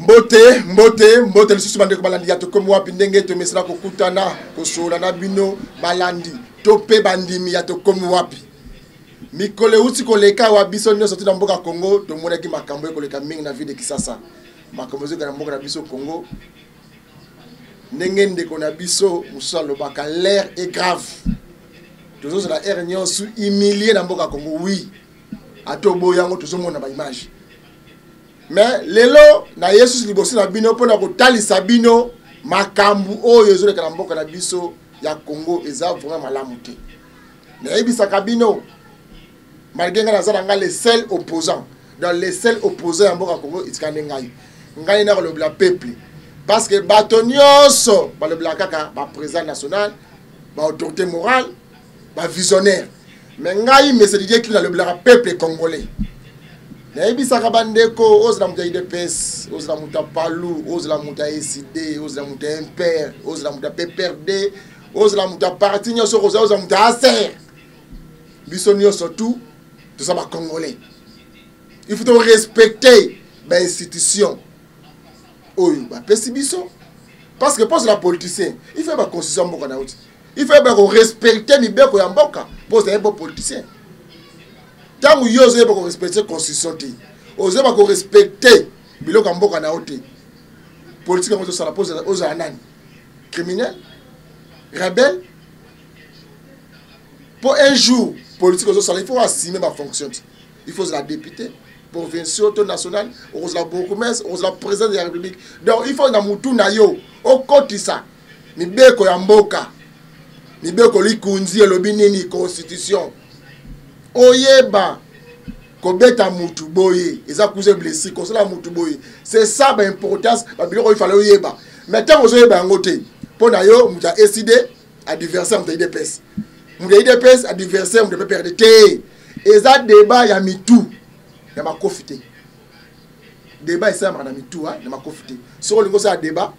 Mbote lisusu bande ko balandi ya to comme wapi ndenge to mesala ko kutana ko sola na bino balandi to pe bandimi ya to comme wapi mikole uti ko leka wa biso nyo sorti na mboka Congo to mona ki makambo ko leka mingi na vie de Kisasa makambo zo na mboka na biso Congo ndenge ndeko na biso musalo baka l'air est grave toujours la air nyonso humilié na mboka Congo oui atobo yango toujours mona ba image. Mais lelo na Yesu libosi na bino pona ko talisa bino makambu oyo zo lekala mboka na biso ya Congo eza vraiment malamu te. Na ebisa kabino malgré nga za nga les seuls opposants dans les seuls opposants ya mboka Congo itikane ngai na le peuple parce que batonioso ba le kaka ba président national ba autorité morale ba visionnaire mais ngai mais c'est dire qu'il a le peuple congolais. Na ebisaka bandeko ozla muta IDPS ozla muta Palu ozla muta SID ozla muta MPR ozla muta PPRD ozla muta parti nyoso ozla muta ACR biso nyoso tout ça ba congolais. Il faut respecter ba institution oyo ba pesi biso parce que pour la politicien il faut ba constitution mboka na uti il faut ba respecter mibeko ya mboka pour un bon politicien. Tant que vous avez respecté la constitution, vous avez respecté le mboka na ote. Politique comme ça la pose aux anani. Criminel, rebelle. Pour un jour, politique comme ça, il faut assumer ma fonction. Il faut la députée, provinciale, nationale, on la bourgmestre, on la président de la République. Donc il faut na mutu na yo, au côté ça. Ni beko ya mboka. Ni beko likunzi lobinini constitution. Oyeba kobeta mutu boye eza kuze blessé konsola mutu boye c'est ça l'importance ba biloko il fallait oyeba mais tant oyeba ngote pona yo muta SID adversaire muta IDPS muta IDPS adversaire muta PPRD eza débat ya mitu ya makofite débat esa na mitu ya makofite so lingo ça débat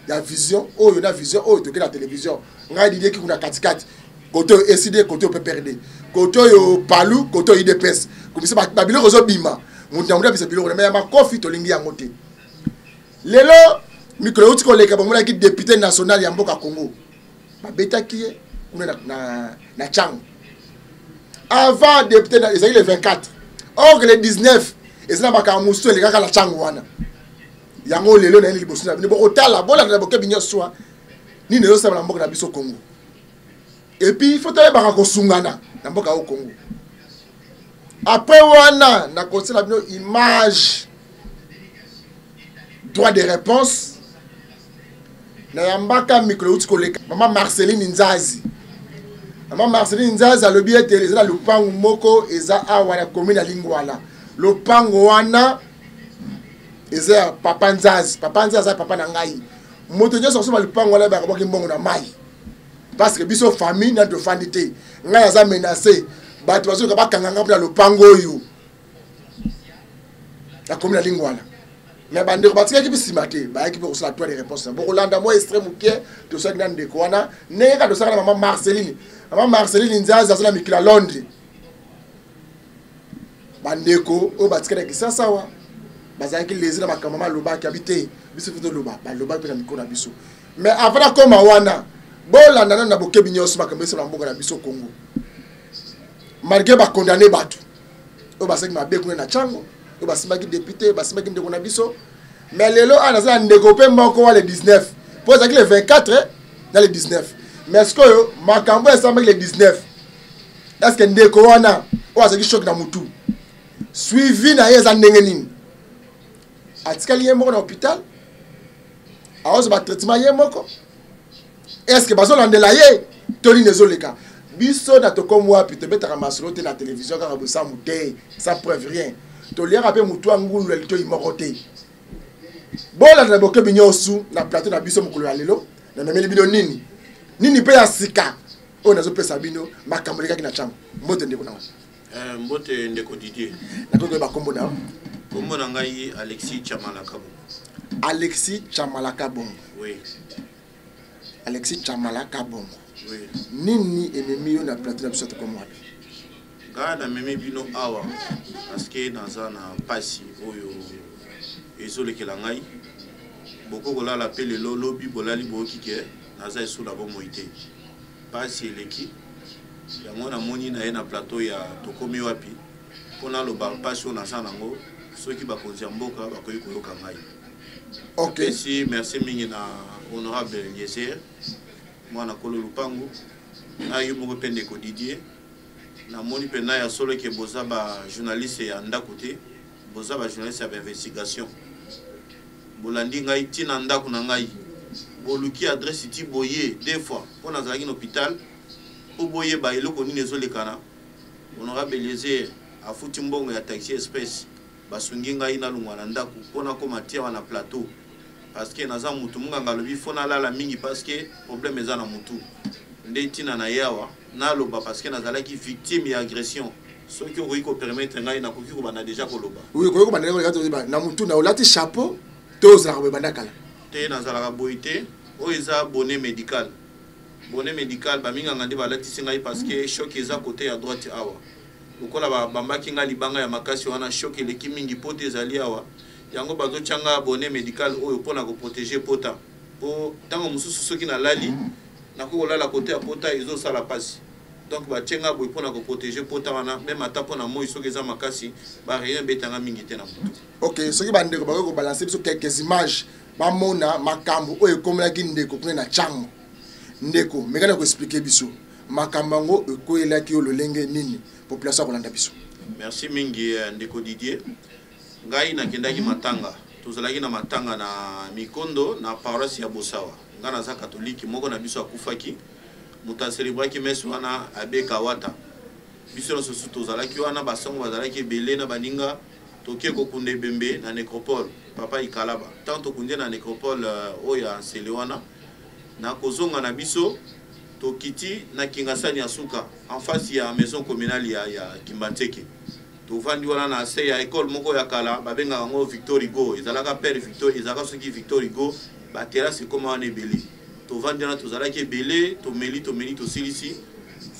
ya vision oyo na vision oyo to ke la télévision ngai didie ki kuna katikati côté SID côté PPRD côté Palu côté IDPS comme ça ba biloko zo bima mutu mutu bisa biloko mais ma kofi to lingi yango te lelo mikolo uti ko leka bomona ki député national ya mboka Congo ba betaki na Chang avant député na ezali le 24 or que le 19 ezana bakamuso le kaka la Chang wana yango lelo na liboso na bino otala bola na boke binyo soa ni ne yosa na mboka na biso Congo. Et puis il faut aller baka kosungana na mboka au Congo. Après wana na conseil la image droit de réponse na yambaka micro uti koleka maman Marceline Nzazi. Maman Marceline Nzazi alobi ete ezala lupango moko eza awa na commune ya Lingwala. Lupango wana eza papa Nzazi papa na ngai. Moto nyoso so lupango wana ba ko mbongo na mai. Parce que biso famille na de fanité ngai aza menacé bato bazo ka bakanganga pour le pango yo la commune la Lingwala mais bande ko batika ki bisimate ba ki pour la toi les réponses bon Rolanda moi extrême ouké to ça ngana de kwana ne ka do ça maman Marceline Nzaza za la mikila Londres bande ko o batika na Kisasa wa bazaki lezi na makamama loba ki habité biso fito loba ba loba pe na mikona biso mais avant comme wana bola na boke binyoso makambe na mboka na biso Congo malgré ba condamné bato o ba seki mabe kuna na Chango o ba simaki député ba simaki ndeko na biso mais lelo ana za ndeko pe mboko wa le 19 pour ça que le 24 dans le 19 mais est-ce que makambo ya samaki le 19 est-ce que ndeko wana o azaki choc na mutu suivi na yeza ndenge nini atikali yemoko na hôpital aozo ba traitement yemoko. Est-ce que bazo landela ye toli nezoleka biso na to comme wapi te betaka masolo te na télévision kaka bosa muté sans preuve rien to liaka pe mutu angulu le to imorote bola na boke binyosu na plateau na biso mukulu ya lelo na memeli bino nini pe ya sika o nazo pesa bino makambo leka kina chango mbote ndeko na mbote ndeko Didier na to ba kombo na kombo na ngai Alexis Chamalaka Bongo oui Alexis Chamalaka Bongo. Oui. Nini ennemi yo na plateau na biso to comme wapi? Ga na meme bino awa parce que dans na pasi oyo ezolekela ngai boko kolala pe lelo lobi bolali boyoki ke naza esula bomoi te pasi eleki yango namoni na ye na plateau ya tokomi wapi mpona aloba mpasi oyo naza nango soki bakonzi ya mboka bakoki koyoka ngai. Apesi merci mingi na honorable Eliezer mwana kolo lupangu na yo moko pe ndeko Didier namoni pe na ya solo ke boza ba journaliste ya ndako te boza ba journaliste ya investigation bolandi ngai tina ndako na ngai boluki adresse ti boye deux fois mpona azalaki na hôpital po boye ba eloko nini ezolekana. Honorable Eliezer afuti mbongo ya taxi express basungi ngai na lungwa na ndako mpona koma tia wana plateau parce que naza mutu munganga lobi fona lala mingi parce que problème eza na mutu nde tina na yawa na loba parce que nazalaki victime ya agression soki okoki ko permettre ngai nakoki ko bana déjà koloba oui koki ko bana na mutu na olati chapeau to ozalaka boye banda kala te nazalaka boye te oyo eza bonnet médical baminganga nde balatisi ngai parce que choc eza côté ya droite awa lokola bambaki ngai libanga ya makasi wana choc eleki mingi po te ezali awa yango bazotyanga bonnet médical oyo mpona koprotéger pota po ntango mosusu soki nalali nakoki kolala kote ya pota ezosala pasi donc batyenga boye mpona koprotéger pota wana meme ata mpona moi soki eza makasi bareyen ebetanga mingi te na motu. Ok, soki bandeko bakoki kobalanse biso quelques images bamona makambo oyo ekomelaki ndeko kuna na ntango ndeko mekana koexplike biso makambo yango ekoyelaki yo lolenge nini population akolanda biso. Merci mingi ndeko Didier. Ngai nakendaki matanga tozalaki na matanga na Mikondo na paroisse ya Bosawa nga naza katoliki moko na biso akufaki muta celebraki messe wana abe Kawata biso na sosu tozalaki wana basongo bazalaki ebele na baninga tokie kokunda ebembe na nécropole papa ikalaba tant tokunde na nécropole oyo ya nsele wana na kozonga na biso tokiti na Kingasani ya suka en face ya maison communale ya Kimbanteke tovandi wana na se ya école moko ya kala babenga ngo Victor Hugo ezalaka père Victor ezalaka soki Victor Hugo ba terrasse koma wana ebele tovandi wana tozalaki ebele tomeli tosilisi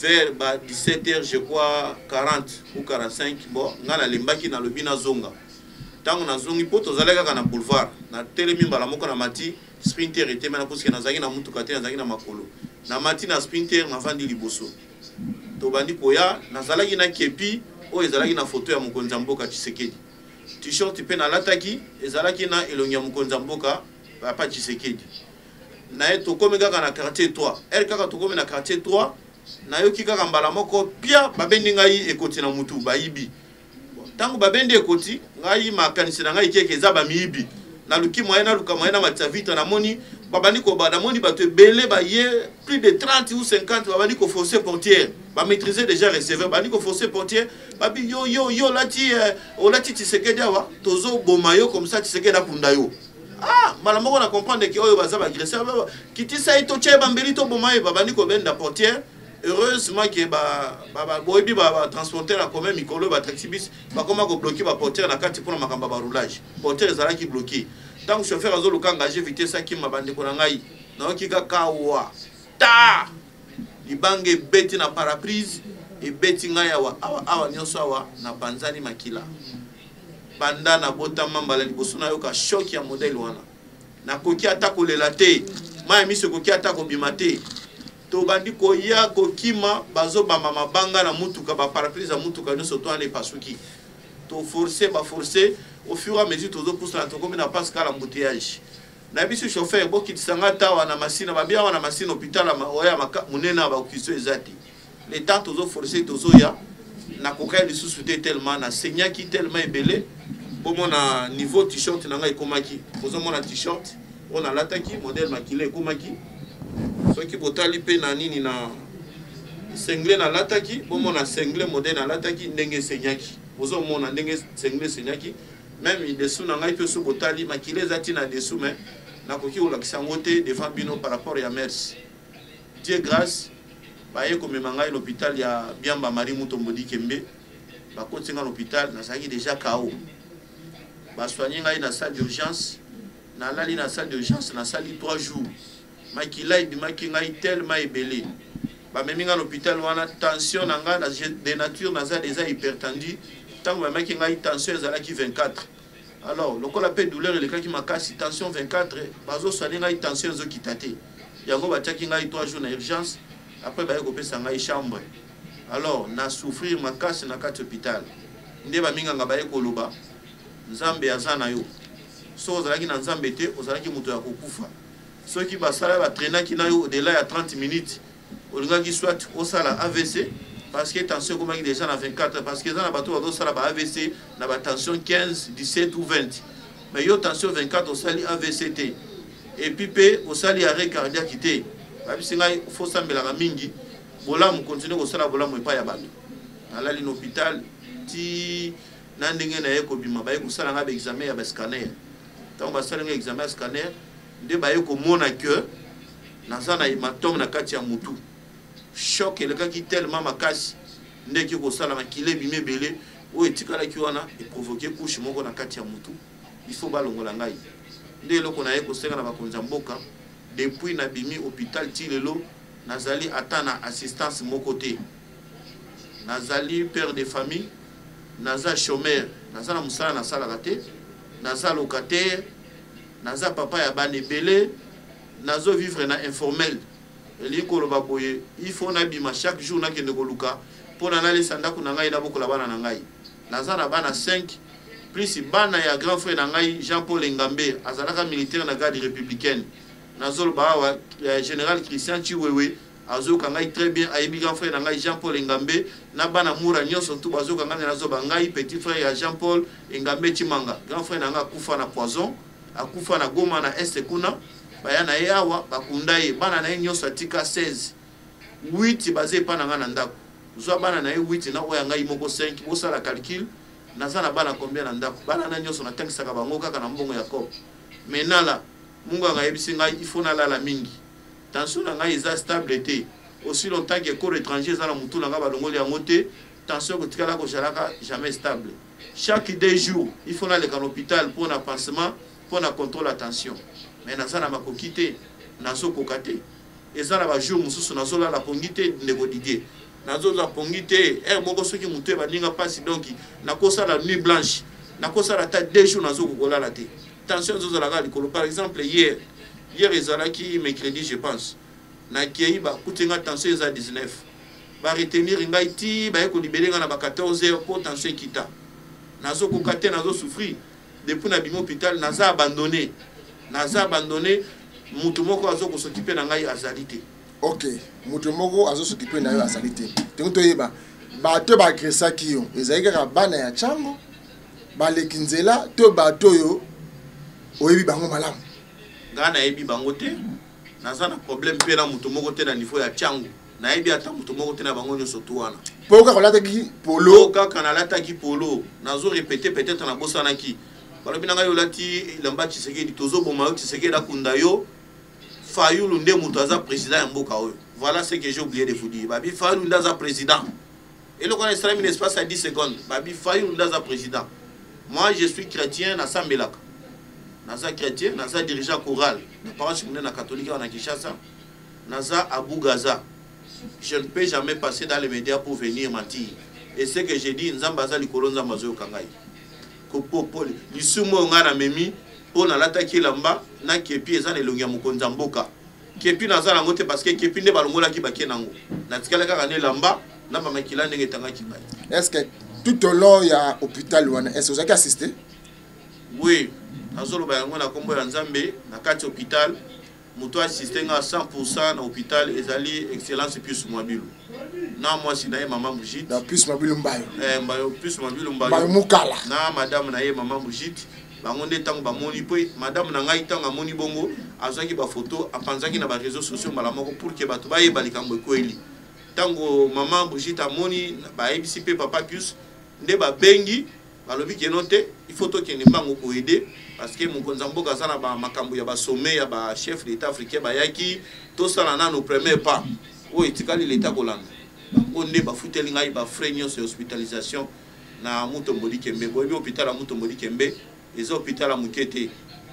vers ba 17h je crois 40 ou 45 bon nga na lembaki na lobi na zonga tango na zongi po tozalaki kaka na boulevard na telemi mbala moko na mati sprinter eteme na puske nazalaki na mutuka te nazalaki na makolo na mati na sprinter navandi liboso tobandi koya nazalaki na kepi oyo ezalaki na photo ya mokonzi ya mboka Tshisekedi t-shirt pe nalataki ezalaki na elongi ya mokonzi ya mboka papa Tshisekedi na ye tokomi kaka na quartier 3 ere kaka tokomi na quartier 3 nayoki kaka mbala moko pia babendi ngai ekoti na mutu bayibi ntango babendi ekoti ngai makanisi na ngai keke eza bamiyibi naluki moyen naluka moyen na matisa vite namoni babandi kobanda moni bato ebele baye plus de 30 ou 50 babandi ko forcer portière ba maîtriser déjà receveur babandi ko forcer portière babi yo lati Tshisekedi awa tozo boma yo comme ça Tshisekedi akunda yo ah mala moko na comprendre que oyo baza ba agresseur kitisa ito che bambeli to boma yo babandi ko benda portière heureusement que boyebi transporter na quand même mikolo ba taxibus ba koma ko bloquer ba portière na kati pour makamba ba roulage portière ezalaki bloqué tant que chauffeur azo luka engagé vitesse aki mabande ko na ngai na okika kawa ta libange beti na paraprise e beti ngai awa nyonso awa na panzani makila banda na botama mbala liboso na yoka choc ya modèle wana na koki ata kolela te mai miso koki ata kobima te to bandi ko ya kokima bazo ba mama banga na mutuka ba paraprise ya mutuka nyonso to ane pasuki to forcer au fur et à mesure tozo pousse na to comme na Pascal embouteillage na biso chauffeur boki tsanga tawa na machine ba bia wana machine hôpital oya munena ba kiso ezati les temps tozo forcer tozo ya na kokai li sous-souté tellement na senyaki tellement ebele bomo na niveau t-shirt na ngai komaki bozo mona t-shirt on a lataki modèle makile komaki soki botali pe na nini na sengle na lataki bomo na sengle modèle na lataki ndenge senyaki bozo mona ndenge sengle senyaki même il dessous na ngai pe so botali makile zati na dessous mais na koki olakisa ngote devant bino par rapport ya merci Dieu grâce baye komema ngai l'hôpital ya Biamba Marie Mutombodi Kembe bakotinga l'hôpital na saki déjà KO ba soigner ngai na salle d'urgence na lali na salle d'urgence na sali 3 jours makila ibimaki ngai tellement ebele ba meminga l'hôpital wana tension na ngai de nature na za déjà hypertendu tango ba maki ngai tension ezalaki 24 Alors, le col appelle douleur, le cas qui m'a cassé, tension 24, bazo soigner une tension zo kitate. Yango ba tchaki ngai 3 jours na urgence, après ba yoko pesa ngai chambre. Alors, na souffrir ma casse na kat hôpital. Nde ba minga nga ba yeko loba. Nzambe azana yo. So ozalaki na nzambe te, ozalaki muto ya kokufa. Ceux qui basala ba traîner ki na yo au-delà ya 30 minutes. Olinga ki soit au sala AVC. Parce que tension comme déjà na 24 parce que dans la bateau on sala ba AVC na ba tension 15 17 ou 20 mais yo tension 24 au sali AVC t et puis au sali arrêt cardiaque t ba bisinga faut sambela mingi bolamu continue ko sala bolamu epa ya bato ala li hôpital ti na ndenge na yeko bima ba yeko sala nga ba examen ya ba scanner tant ba sala nga examen scanner nde ba yeko mona que nazana hématome na kati ya mutu choc et le gars qui tellement ma casse ndé qui kosala na kile bimé belé o etikala ki wana et provoquer couche moko na kati ya mutu il faut balongola ngai ndé loko na ye kosenga na bakonza mboka depuis na bimi hôpital ti lelo nazali atana assistance moko te nazali père de famille naza chômeur naza na musala na sala raté naza locataire naza papa ya bane belé nazo vivre na informel. Il faut nabima chaque jour na kende koluka pour nana sanda kuna ngai na bokola bana na ngai nazana bana 5 plus bana ya grand frère na ngai Jean-Paul Ngambe azalaka militaire na garde républicaine nazol bawa général Christian Chiwewe azoka ngai très bien ayebi grand frère na ngai Jean-Paul Ngambe na bana mura nyonso tout bazoka ngai nazoba ngai petit frère ya Jean-Paul Ngambe Chimanga grand frère na ngai akufa na poison akufa na Goma na Est kuna bayana yawa bakunda ye bana na nyonso atika 16 8 basé pa na ngana ndako zo bana na 8 na oya ngai moko 5 bosala calcul nazana bana combien na ndako bana na nyonso na tankisaka bango kaka na mbongo ya kop menala mungu anga yebisi ngai il faut na la mingi tension na ngai eza stable te aussi longtemps que corps étranger za na mutu na ngaba longoli ya moté tension ko tikala ko jalaka jamais stable chaque 2 jours il faut na le hôpital pour na pansement pour na contrôle la tension. Mais nazana makokite nazo kokate ezala ba jour mususu nazo la pongite ndeko Didier nazo la pongite moko soki mutu ba ninga pasi donc nakosa la nuit blanche nakosa la tête 2 jours nazo kokola la te tension zo la likolo par exemple hier ezala ki mercredi je pense na kei ba kutenga tension eza 19 ba retenir ngai ti ba ko libérer na ba 14h pour tension kita nazo kokate nazo souffrir depuis na bimo hôpital naza abandonné mutu moko azo ko s'occuper na ngai azalité. OK, mutu moko azo s'occuper na yo azalité. Tengo toyeba bato ba agressa ki yo ezali kaka bana ya chango ba lekinzela to bato yo oyebi bango malamu ngana yebi bango te naza na problème pe na mutu moko te na niveau ya chango na yebi ata mutu moko te na bango nyoso to wana poka kolata ki polo kaka na lata ki polo nazo répéter peut-être na bosana ki balobi na ngai olati lamba Tshisekedi tozo boma yo Tshisekedi akunda yo Fayulu nde mutu aza président ya mboka oyo. Voilà ce que j'ai oublié de vous dire. Babi Fayulu nde aza président et le connaît un espace à 10 secondes. Babi Fayulu nde aza président. Moi je suis chrétien na Sambelaka naza chrétien naza dirigeant choral na paroisse na catholique na Kinshasa naza Abou Gaza. Je ne peux jamais passer dans les médias pour venir mentir et ce que j'ai dit nzamba za likolo nzamba zo kangai kopopoli lisumo ngana memi pona lataki lamba na kepi eza nelongi ya mokonza mboka kepi naza nango te parce que kepi nde balongola ki bakie nango na tikala kaka ne lamba na bamakila ndenge tangaki ngai. Est-ce que tout au long ya hôpital wana est-ce que vous avez assisté? Oui, nazoloba yango na kombo ya Nzambe na kati hôpital muto assisté nga 100% na hôpital ezali excellence plus Mwabilu. Na moi si na ye maman Mujit. Na plus Mwabilu mbayo. Mbayo plus Mwabilu mbayo. Mbayo mukala. Na madame na ye maman Mujit. Bango nde tango ba moni po madame na ngai tango moni bongo azaki ba photo apanzaki na ba réseaux sociaux mbala moko pour que bato ba ye balikambo kweli. Tango maman Mujit amoni ba ebisi pe papa plus nde ba bengi balobi ke note il faut to kende mbango ko aider parce que mon konzambo kazana ba makambo ya ba sommet ya ba chef d'état africain ba yaki to sala na no premier pas o itikali l'état kolanda on ne ba futeli ngai ba frais sur hospitalisation na Mutombodi Kembe boyebi hôpital à Mutombodi Kembe les hôpitaux à Mukete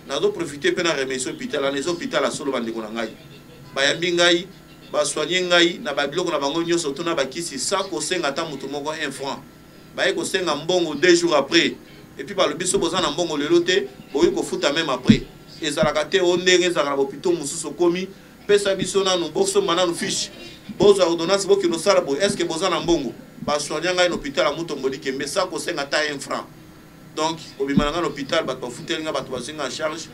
na do profiter pe na remercier hôpital na les hôpitaux à solo bande ko na ngai ba yambi ngai ba soigner ngai na ba biloko na bango nyonso to na ba kisi sans ko senga ta mutu moko 1 franc ba ko senga mbongo 2 jours après et puis balobi so boza na mbongo lelo te boyi kofuta même après ezalaka te o ndenge ezalaka na bopito mosusu komi pesa biso nanu bosomba nanu fiche bozwa ordonnance bokende osala boye est ce que boza na mbongo basoigna ngai na hôpital ya Mutombo Dikembe sa kosenga ta 1 franc donc obimana nga na hôpital bato bafuteli nga bato basenga en charge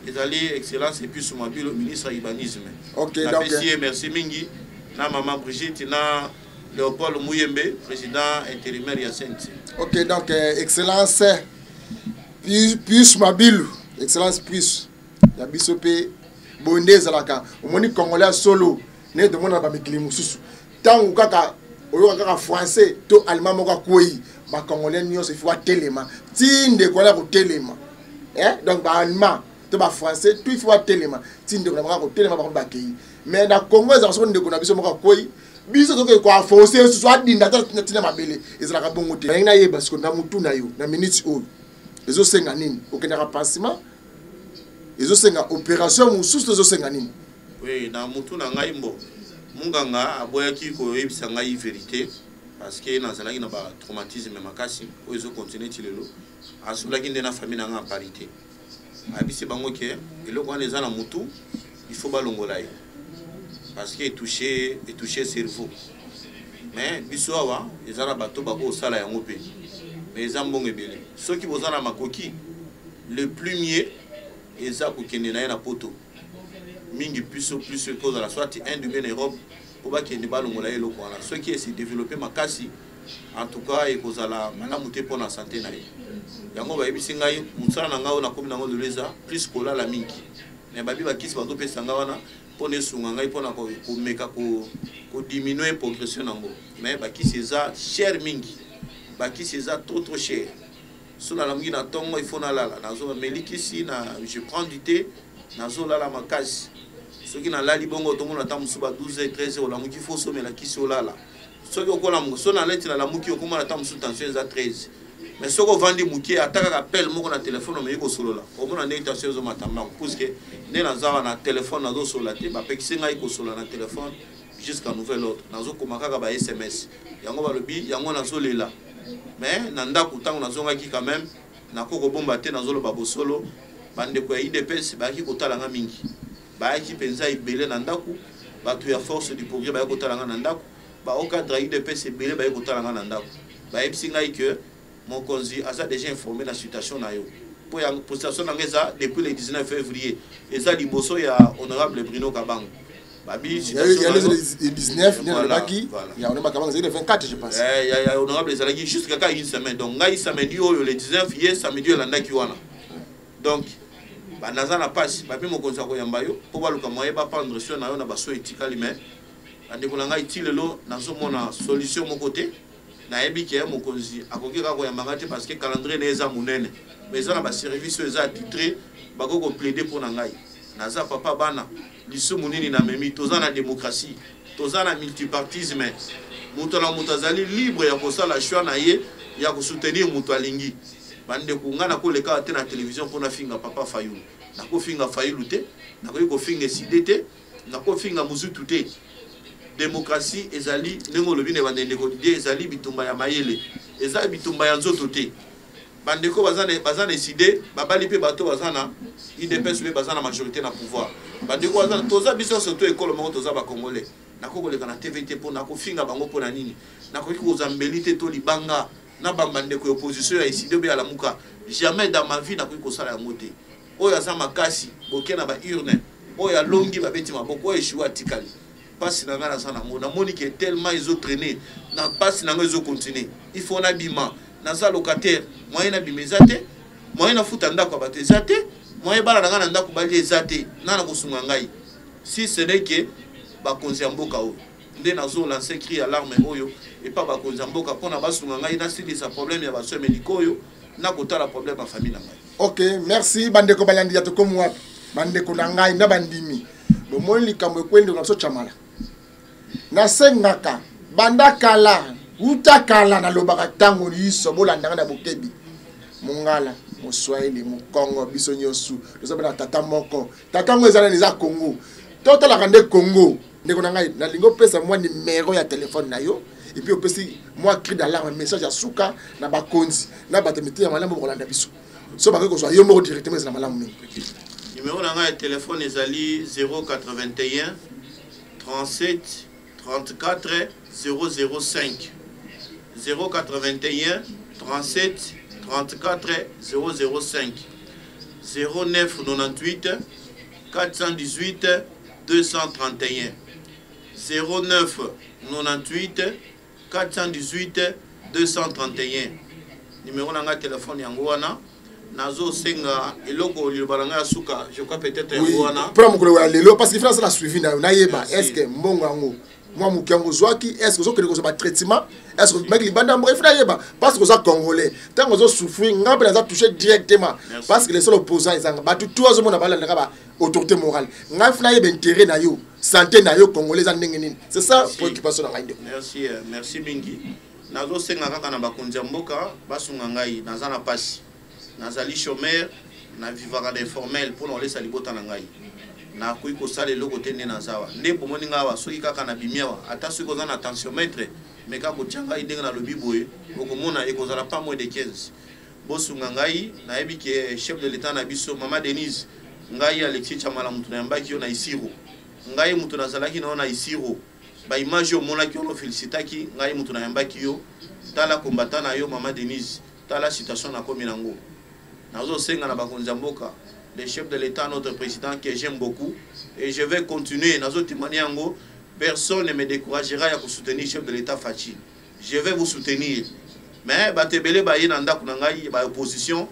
ezali excellence et puis suma bilo ministre ya urbanisme. Ok, donc merci mingi na maman Brigitte na Léopold Mouyembe, président intérimaire ya CNC. Ok, donc excellence puis mabilu excellence puis ya biso pe bonde zalaka omoni congolais solo ne de mona ba mikili mususu tangu kaka oyo kaka français to allemand moko koyi ba congolais nyonso ifwa telema tinde kola ko telema donc ba allemand to ba français tout ifwa telema tinde kola ko telema ba ko bakei mais na Congo za so ndeko na biso moko koyi biso toke kwa forcer so adinda tina mabele ezalaka bongo te na yeba siko na mutu na yo na minute oyo ezo senga nini okendaka pansement ezo senga opération mususu ezo senga nini. Oui, na mutu na ngai mbo munganga aboyaki koyebisa ngai vérité parce que nazalaki na ba traumatisme makasi oyo ezo continuer ti lelo asulaki nde na famille na nga parité abisi bango ke eloko wana eza na mutu il faut balongola ye parce que touché cerveau mais biso awa eza na bato bako osala yango pe mais eza mbongo ebele soki boza na makoki le plus mieux eza kokende na ye na poto mingi plus cause la soit un de bien Europe pour bakende balongola ye eloko wana soki esi développer makasi en tout cas ekozala malamu te mpo na santé na ye yango bayebisi ngai mosala na ngai oyo nakomi nango lelo eza plus kolala mingi mais babi bakisi bazopesa ngai wana mpona esunga ngai mpona komeka kodiminue progression nango mais bakisi eza cher mingi bakisi eza trop cher so nalamuki na ntongo il faut nalala nazomelikisi na je prends du thé nazolala makasi soki nalali bongo tomona ta mosusu ba 12h 13h olamuki faut somela kisi olala soki okola mongo so naleti nalamuki okomona ta mosusu tension eza 13 mais soki ovandi mokie atakaka appel moko na telefone omeyi kosolola omona ndenge tension ezomata mbango puiske nde nazawa na telefone nazosolola te bapekisi ngai kosolola na telefone jusqu'à nouvel ordre nazokoma kaka ba SMS yango balobi yango nazolela mais na ndako ntango nazongaki quand même nakoko bomba te nazoloba bosolo bandeko ya IDPS bayaki kotala nga mingi bayaki mpenza ebele na ndako bato ya force du progrès bayaki kotala nga na ndako baokadre ya IDPS ebele bayaki kotala nga na ndako bayebisi ngai ke mokonzi aza déjà informé na situation na yo po ya situation na nga eza depuis le 19 février eza liboso ya honorable Bruno Kabango babi situation na yo 19 nalobaki ya honorable Kabango c'est le 24 je pense ya honorable ezalaki juste kaka une semaine donc ngai samedi oyo le 19 ye samedi oyo elandaki wana donc banaza na pasi bapi mokonzi akoyamba yo mpo baluka moye bapendre sur na yo na baso etikali me bandeko na ngai ti lelo nazomona solution moko te nayebi ke mokonzi akoki kaka koyamba nga te parce que calendrier na eza monene mais eza na baservice oyo eza atitré bakoki koplaide mpo na ngai naza papa bana lisumu nini na memi toza na démocratie toza na multipartisme moto na moto azali libre ya kosala choix na ye ya kosoutenir moto alingi bandeko nga nakoleka te na télévision mpona finga papa Fayulu nakofinga Fayulu te nakoki kofinga Eside te nakofinga Muzutu te démocratie ezali ndenge olobi ne bandeko lidie ezali bitumba ya mayele ezali bitumba ya nzoto te bandeko baza na Eside babali mpe bato baza na IDPS mpe baza na majorité na pouvoir bandeko baza toza biso surtout ekolo moko toza bakongolais nakokoleka na TVT mpo nakofinga bango mpona nini nakoki kozambeli te to libanga na bambandeko ya opposition ya Eside be alamuka jamais dans ma vie nakoki kosala yango te oyo aza makasi boke na ba urne oyo alongi babeti maboko oyo eshiwa atikali pasi na nga na sana ngo namoni ke tellement ezo traîner na pasi na nga ezo continuer il faut na bima naza locataire moyen na bima eza te moyen na futa ndako bato eza te moyen bala na nga na ndako bali eza te nana kosunga ngai si ce n'est que bakonzi ya mboka oyo nde nazo lancer cri alarme oyo et pas bakonzi ya mboka mpona basunga ngai nasilisa problème ya basoins médicaux oyo na kotala problème ya famille na ngai. Ok, merci bandeko balandi ya tokomi wapi bandeko na ngai na bandimi bomoni likambo ekwende na so chamala nasengaka banda kala uta kala na lobaka tango liso bolandanga na bokebi mongala moswahili mokongo biso nyosu tozobe na tata moko tata ngo ezala neza Congo totalaka nde Congo ndeko na ngai nalingo pesa mwa numéro ya téléphone na yo et puis aussi moi cri d'alarme message à souka na bakonzi na batemete ya malamu kolanda biso so ba ko so yo mo directement na malamu numéro de téléphone ezali 081 37 34 005 081 37 34 005 09 98 418 231 09 98 418 231 numéro de téléphone yango wana nazo senga eloko libalanga suka je crois peut-être yango wana pour mokolo ya lelo parce que France la suivi na yeba est-ce que mbongo yango moi mukiango zwaki est-ce que zo kele ko ba traitement est-ce que mec libanda bref na yeba parce que ça congolais tant que zo souffrir ngabe na za toucher directement parce que les seuls opposants ils ont battu tout zo mona bala ndaka ba autorité morale ngaf na yeba intérêt na yo santé na yo congolais za ndenge nini c'est ça préoccupation na ngai. Merci mingi nazo senga kaka na bakonzi mboka basunga ngai naza na pasi nazali chômeur na vivaka d'informel pour laisser libota na ngai na kuyi ko sala eloko te nde nazawa nde bomoni ngawa soki kaka na bimiawa ata soki koza na tensiomètre mais kaka kotianga ndenge na lobi boye okomona ekozala pas moins de 15 bosunga ngai nayebi ke chef de l'état na biso mama Denise ngai Alexis Chamala mutu na yambaki yo na Isiro ngai mutu nazalaki na Isiro ba image yo monaki yo félicitaki ngai mutu na yambaki yo tala combattant na yo mama Denise tala situation na komi nango nazo senga na bakonzi mboka le chef de l'état notre président que j'aime beaucoup et je vais continuer nazo témoigner yango personne ne me découragera à soutenir le chef de l'état Fachi je vais vous soutenir mais batebele ba yina ndako na ngai ba opposition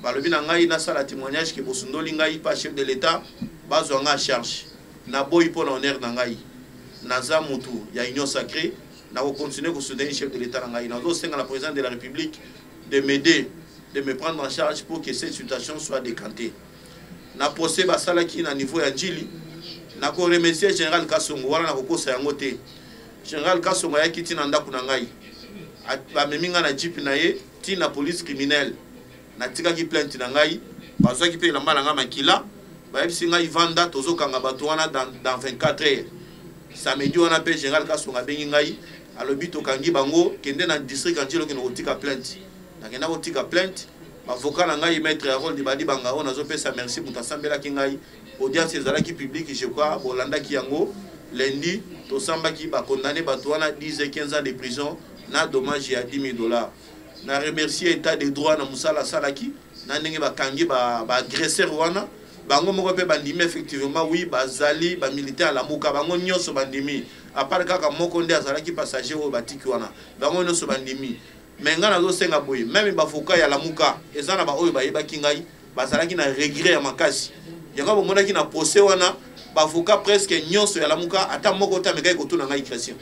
ba lobi na ngai na sala témoignage que bosundoli ngai pas chef de l'état bazwa nga charge na boy pour l'honneur na ngai naza mutu ya union sacrée na ko continuer ko soutenir le chef de l'état na ngai nazo senga la président de la République de m'aider de me prendre en charge pour que cette situation soit décantée. Na procès basala ki na niveau ya njili na ko remercier général Kasongo wala na kokosa yango te. Général Kasongo ya kiti na ndako na ngai. Ba meminga na jeep na ye ti na police criminelle. Na tika ki plainte na ngai bazwa ki pe la mala nga makila ba yebisi ngai vanda tozo kanga bato wana dans 24 heures. Samedi wana pe général Kasongo bengi ngai alobi to kangi bango kende na district anjilo kino tika plainte. Nakenda kotika plainte avocat na ngai maître Harold Badi banga on azopesa merci mutasambela ki ngai audience ezalaki publique je crois bolanda ki yango lundi to sambaki ba condamné bato wana 10 et 15 ans de prison na dommage ya $10,000 na remercier état de droit na musala salaki na ndenge bakangi ba agresseur wana bango moko pe bandimi effectivement oui bazali ba militaire la muka bango nyonso bandimi à part kaka moko nde azalaki passager o batiki wana bango nyonso bandimi mais nga nazo senga boye même bafoka ya lamuka ezana ba oyo bayebaki ngai bazalaki na regret ya makasi yanga bomonaki na procès wana bafoka presque nyonso ya lamuka ata moko ta mekai kotuna ngai question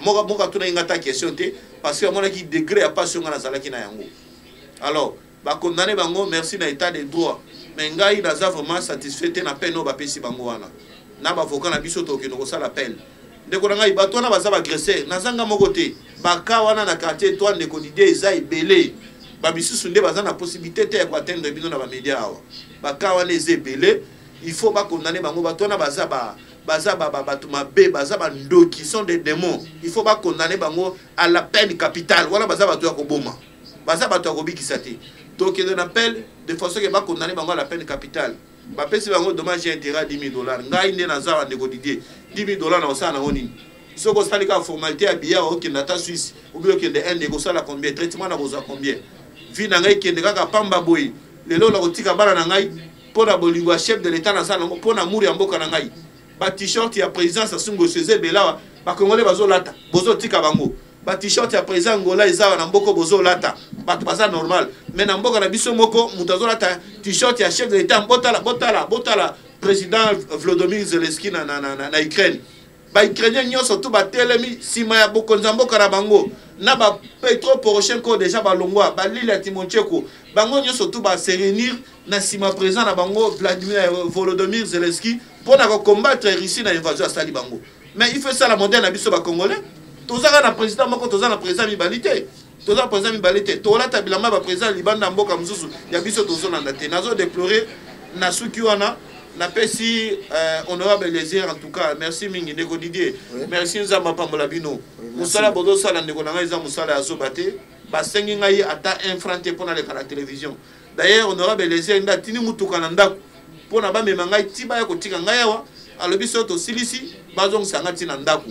moko tuna inga ta question te parce que amonaki degré ya passion nga nazalaki na yango alors ba condamné bango merci na état de droit mais ngai naza vraiment satisfait te na peine o bapesi bango wana na bafoka na biso to kino ko sala appel ndeko na ngai bato wana baza ba agresseur nazanga moko te baka wana na quartier toi ndeko Didier eza ebele ba bisusu nde baza na possibilité te ya ko atteindre bino na ba média awa baka wana eza ebele il faut ba condamner bango bato wana baza bato mabe baza ba ndoki sont des démons il faut ba condamner bango à la peine capitale wana baza bato ya koboma baza bato ya kobikisa te donc il appelle de façon que ba condamner bango à la peine capitale ba pesi bango dommage et intérêt $10,000 ngai nde naza wa ndeko Didier $10,000 na osana ngoni soko salika formalité ya biya au Canada Suisse ou bien que de Inde ko sala combien traitement na boza combien vi na ngai kende kaka pamba boy lelo la kotika bana na ngai pona bolingo chef de l'état na sala pona muri ya mboka na ngai ba t-shirt ya présidence asungo seze belawa ba congolais bazo lata bozo tika bango ba t-shirt ya président ngola ezawa na mboko bozo lata bato baza normal mais na mboka na biso moko mutazo lata t-shirt ya chef de l'état botala président Volodymyr Zelensky na Ukraine ba Ukrainien nyonso tout ba telemi sima ya bokonza mboka na bango na ba Petro Poroshenko déjà ba longwa ba Lila Timochenko bango nyonso tout ba se réunir na sima président na bango Vladimir Volodymyr Zelensky pour na combattre Russie na invasion à sali bango mais il fait ça la moderne na biso ba congolais tozaka na président moko tozaka na président mibalité tozaka président mibalité tola tabilama ba président libanda mboka mzuzu ya biso tozolanda te nazo déplorer na suki wana napesi honorable Lézère en tout cas merci mingi ndeko Didier merci nzamba pambola bino musala bodo sala ndeko na ngai za musala ya sobate basengi ngai ata infranté pour na la télévision d'ailleurs honorable Lézère nda tini mutuka na ndako pour na ba mema ngai tiba ya kotika ngai wa alobi soto silisi bazong sanga tina ndako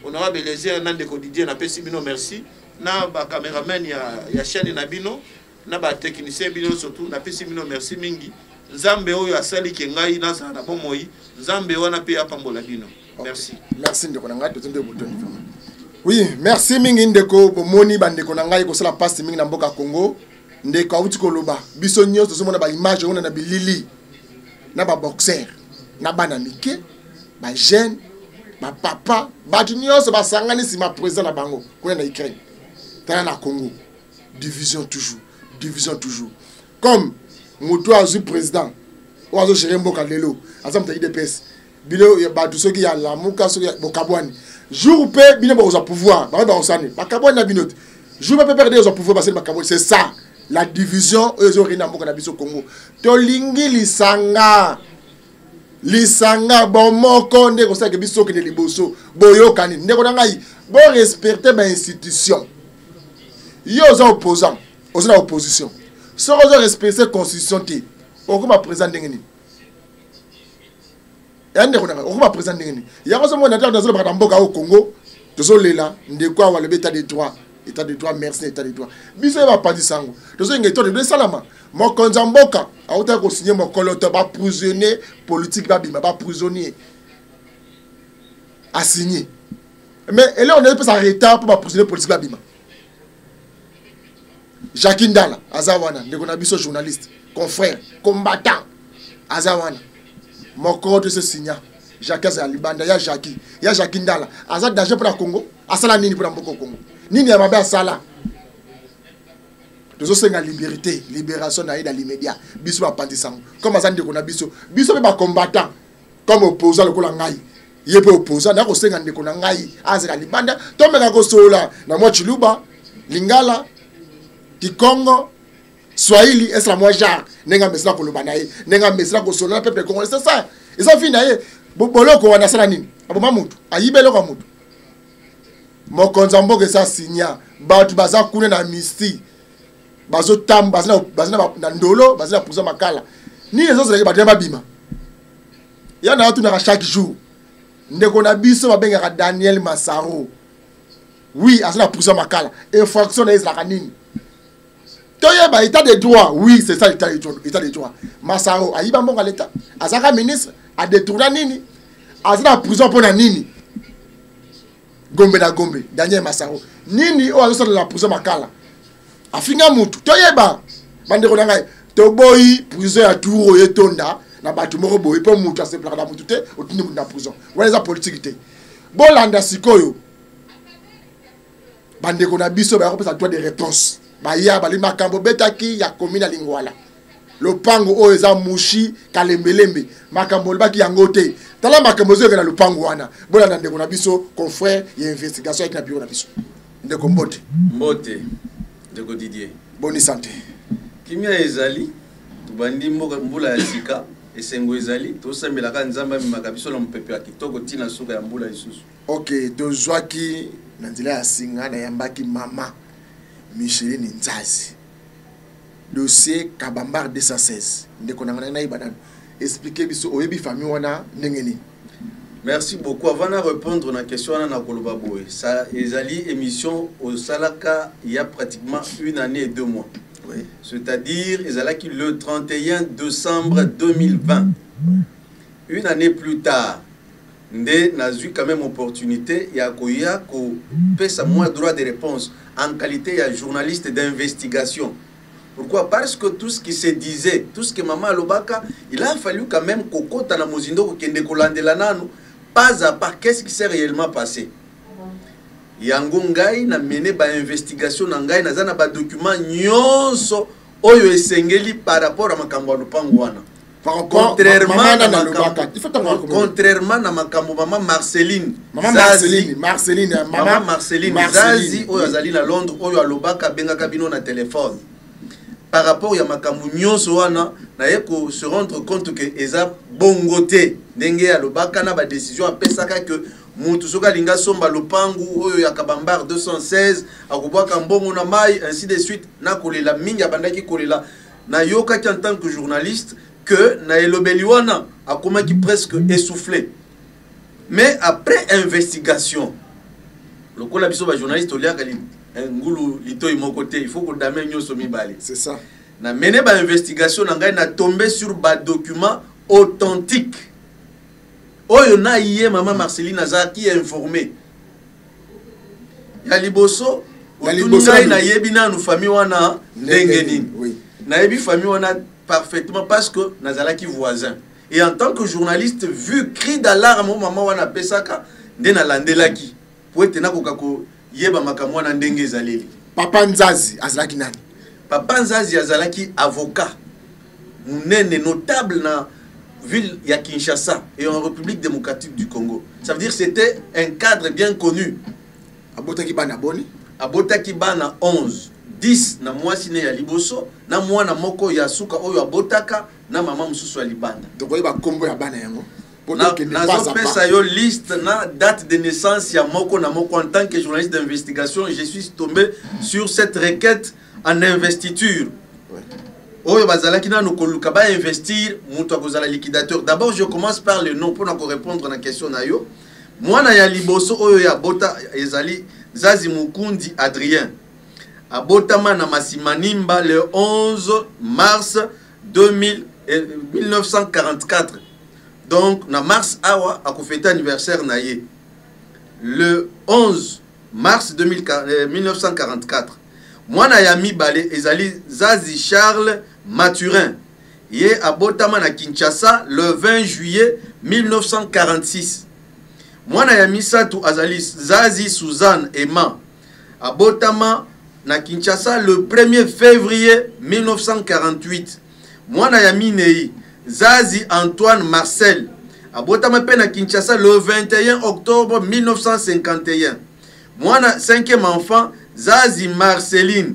honorable Lézère na ndeko Didier napesi bino merci na ba cameraman ya chaîne na bino na ba technicien bino surtout napesi bino merci mingi Nzambe oyo asali ke ngai na sana bomoi Nzambe wana pe apambola bino merci merci ndeko na ngai totonde botoni vraiment oui merci mingi ndeko bomoni bandeko na ngai ko sala passe mingi na mboka Congo ndeko awuti koloba biso nyos tozomona ba image ona na bilili na ba boxer na bana mike ba jeune ba papa ba nyos ba sangani si ma président na bango ko na Ukraine tana na Congo division toujours comme moto azu président oazo gérer mboka lelo azam ta IDPS bino ba tout ce qui a la muka so bokabwani jour pe bino boza pouvoir ba osane bakabwani na binote jour pe perdre aux pouvoir parce que bakabwani c'est ça la division ezo rina mboka na biso Congo to lingi lisanga bon moko nde ko sa ke biso ke liboso boyokani ndeko na ngai bo respecter ba institution yo za opposant ozo na opposition si on a respecté la constitution, on va présenter ngeni. On va présenter ngeni. Il y a un moment dans le Congo, désolé là, ndeko wa le état de droit, merci état de droit. Biso va pas dire ça. Désolé ngeto de salama. Mo konzamboka, a autant ko signer mon coloteur ba prisonnier politique ba bima ba prisonnier. A signer. Mais là on est pas arrêté pour ba prisonnier politique ba bima. Jacques Ndala, Azawana, Negonabiso journaliste, confrère, combattant, Azawana. Mon corps de ce signal, Jacques Azalibanda, ya Jacques Ndala, Azad d'argent pour le Congo, Asala Nini pour le Congo. Nini Amabe Asala. Nous avons la liberté, libération dans l'immédiat. Biso Apandisang, comme Azan Negonabiso, Biso est combattant, comme opposant le Kolangai. Il est opposant, n'a pas de Konangai, Azalibanda, Tomega Sola, Namo Chiluba, Lingala. Congo Swahili est la moja nenga mesla ko lobanaye nenga mesla ko solo peuple congolais c'est ça ils ont fini aye boloko wana sala nini aboma mutu ayibelo kwa mutu mokonza mboke sa sinya batu baza kuna na misti bazo tamba bazina na ndolo bazina puza makala ni les autres ba demba bima yana watu na chaque jour ndeko na biso babenga Daniel Massaro oui azina puza makala infraction na isla kanini Toyeba état de droit, oui, c'est ça l'état de droit. Massaro, aïba mbonga l'état. Azaka ministre, a détourné nini. Azaka prison pour nini. Gombe na Gombe, Daniel Massaro. Nini o azo la prison makala. Afinga mutu. Toyeba, bandeko na ngai, toboyi prison ya touro yetonda na batu moko boyi po mutu a se plaka na mutu te, otuni mutu na prison. Wala za politique te. Bolanda sikoyo. Bandeko na biso ba kopesa droit de réponse. Baya bali makambo betaki ya komina lingwala lopango oyo eza mushi kalembelembe makambo baki yango te tala makambo zo na lopango wana bola ndeko na biso confrère ya investigation avec na bureau na biso ndeko mbote ndeko Didier bonne santé kimia ezali tubandi mbula ya sika esengo ezali tosambela ka nzamba makabiso na mpepe ya kitoko tina suka ya mbula isusu OK tozwaki na nzela ya singa na yambaki mama Micheline Nzazi. Dossier Kabambar 216. Expliquez biso oyebi famille wana ndengeni. Merci beaucoup. Avant de répondre à la question na koloba boy, ça ezali émission au Salaka il y a pratiquement 1 année et 2 mois. Oui. C'est-à-dire ezalaki le 31 décembre 2020. 1 année plus tard, Ndé n'a eu quand même opportunité ya koya ko pesa moins droit de réponse en qualité de journaliste d'investigation. Pourquoi? Parce que tout ce qui se disait, tout ce que Maman Lobaka, il a fallu quand même Koko Tana Mozindo Kende Kolandela Nanu, pas à pas, qu'est-ce qui s'est réellement passé? Yango Ngai na mené ba investigation na Ngai na zana ba document nyonso oyo esengeli par rapport à makambo ya lupango wana. Contrairement à makambo Maman Marceline Zazi oyo azali na Londres oyo alobaka benga kabino na téléphone. par rapport à makambu nyonso wana na yeko se rendre compte que eza bongote ndenge ya lobaka na ba décision apesaka que mutu soka linga somba lopangu oyo ya kabambar 216 akubwaka mbongo na mai ainsi de suite na kolela mingi abandaki kolela na yoka en tant que journaliste que na elobeli wana akomaki presque essoufflé. Mais après investigation, le coup la biso ba journaliste olia kali ngulu litoy mon côté, il faut que damé nyoso mibali. C'est ça. Na mené ba investigation na ngai na tombé sur ba document authentique. Oyo na yé maman Marceline Aza qui est informé. Ya liboso ngai na yebi na nu famille wana ndenge nini. Oui. Na yebi famille wana parfaitement parce que nazalaki voisin. Et en tant que journaliste, vu cri d'alarme au moment où on a pesaka, ndena landelaki. Pour être nakoko yeba makamwa na ndenge zaleli. Papa Nzazi azalaki nani? Papa Nzazi azalaki avocat. Munene notable na ville ya Kinshasa et en République démocratique du Congo. Ça veut dire que c'était un cadre bien connu. Abotaki bana boni? Abotaki bana 11. 10 na mwasi ne ya liboso na mwana moko ya suka oyo abotaka na mama mususu ya libanda. Donc oyo ba kombo ya bana yango. Na zo pesa yo liste na date de naissance ya moko na moko en tant que journaliste d'investigation, je suis tombé sur cette requête en investiture. Ouais. Oyo bazalaki na nokoluka ba investir mutu akozala liquidateur. D'abord je commence par le nom pour na ko répondre na question na yo. Mwana ya liboso oyo ya bota ezali Zazi Mukundi Adrien. Abotama na Masimanimba le 11 mars 1944. Donc, na mars awa a fêté anniversaire na ye. Le 11 mars 1944. Mwana yami bale ezali Zazi Charles Mathurin. Ye abotama na Kinshasa le 20 juillet 1946. Mwana yami satu azali Zazi Suzanne Emma. Abotama na Kinshasa le 1er février 1948. Mwana ya Minei Zazi Antoine Marcel. Abotama pe na Kinshasa le 21 octobre 1951. Mwana 5e enfant Zazi Marceline,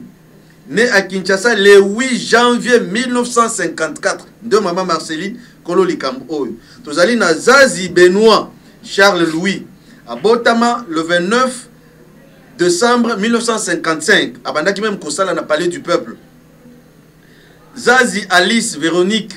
né à Kinshasa le 8 janvier 1954. De maman Marceline Kolo Likambo. Tozali na Zazi Benoît Charles Louis. Abotama le 29 décembre 1955, abandaki même Kosala na palais du peuple. Zazi Alice Véronique,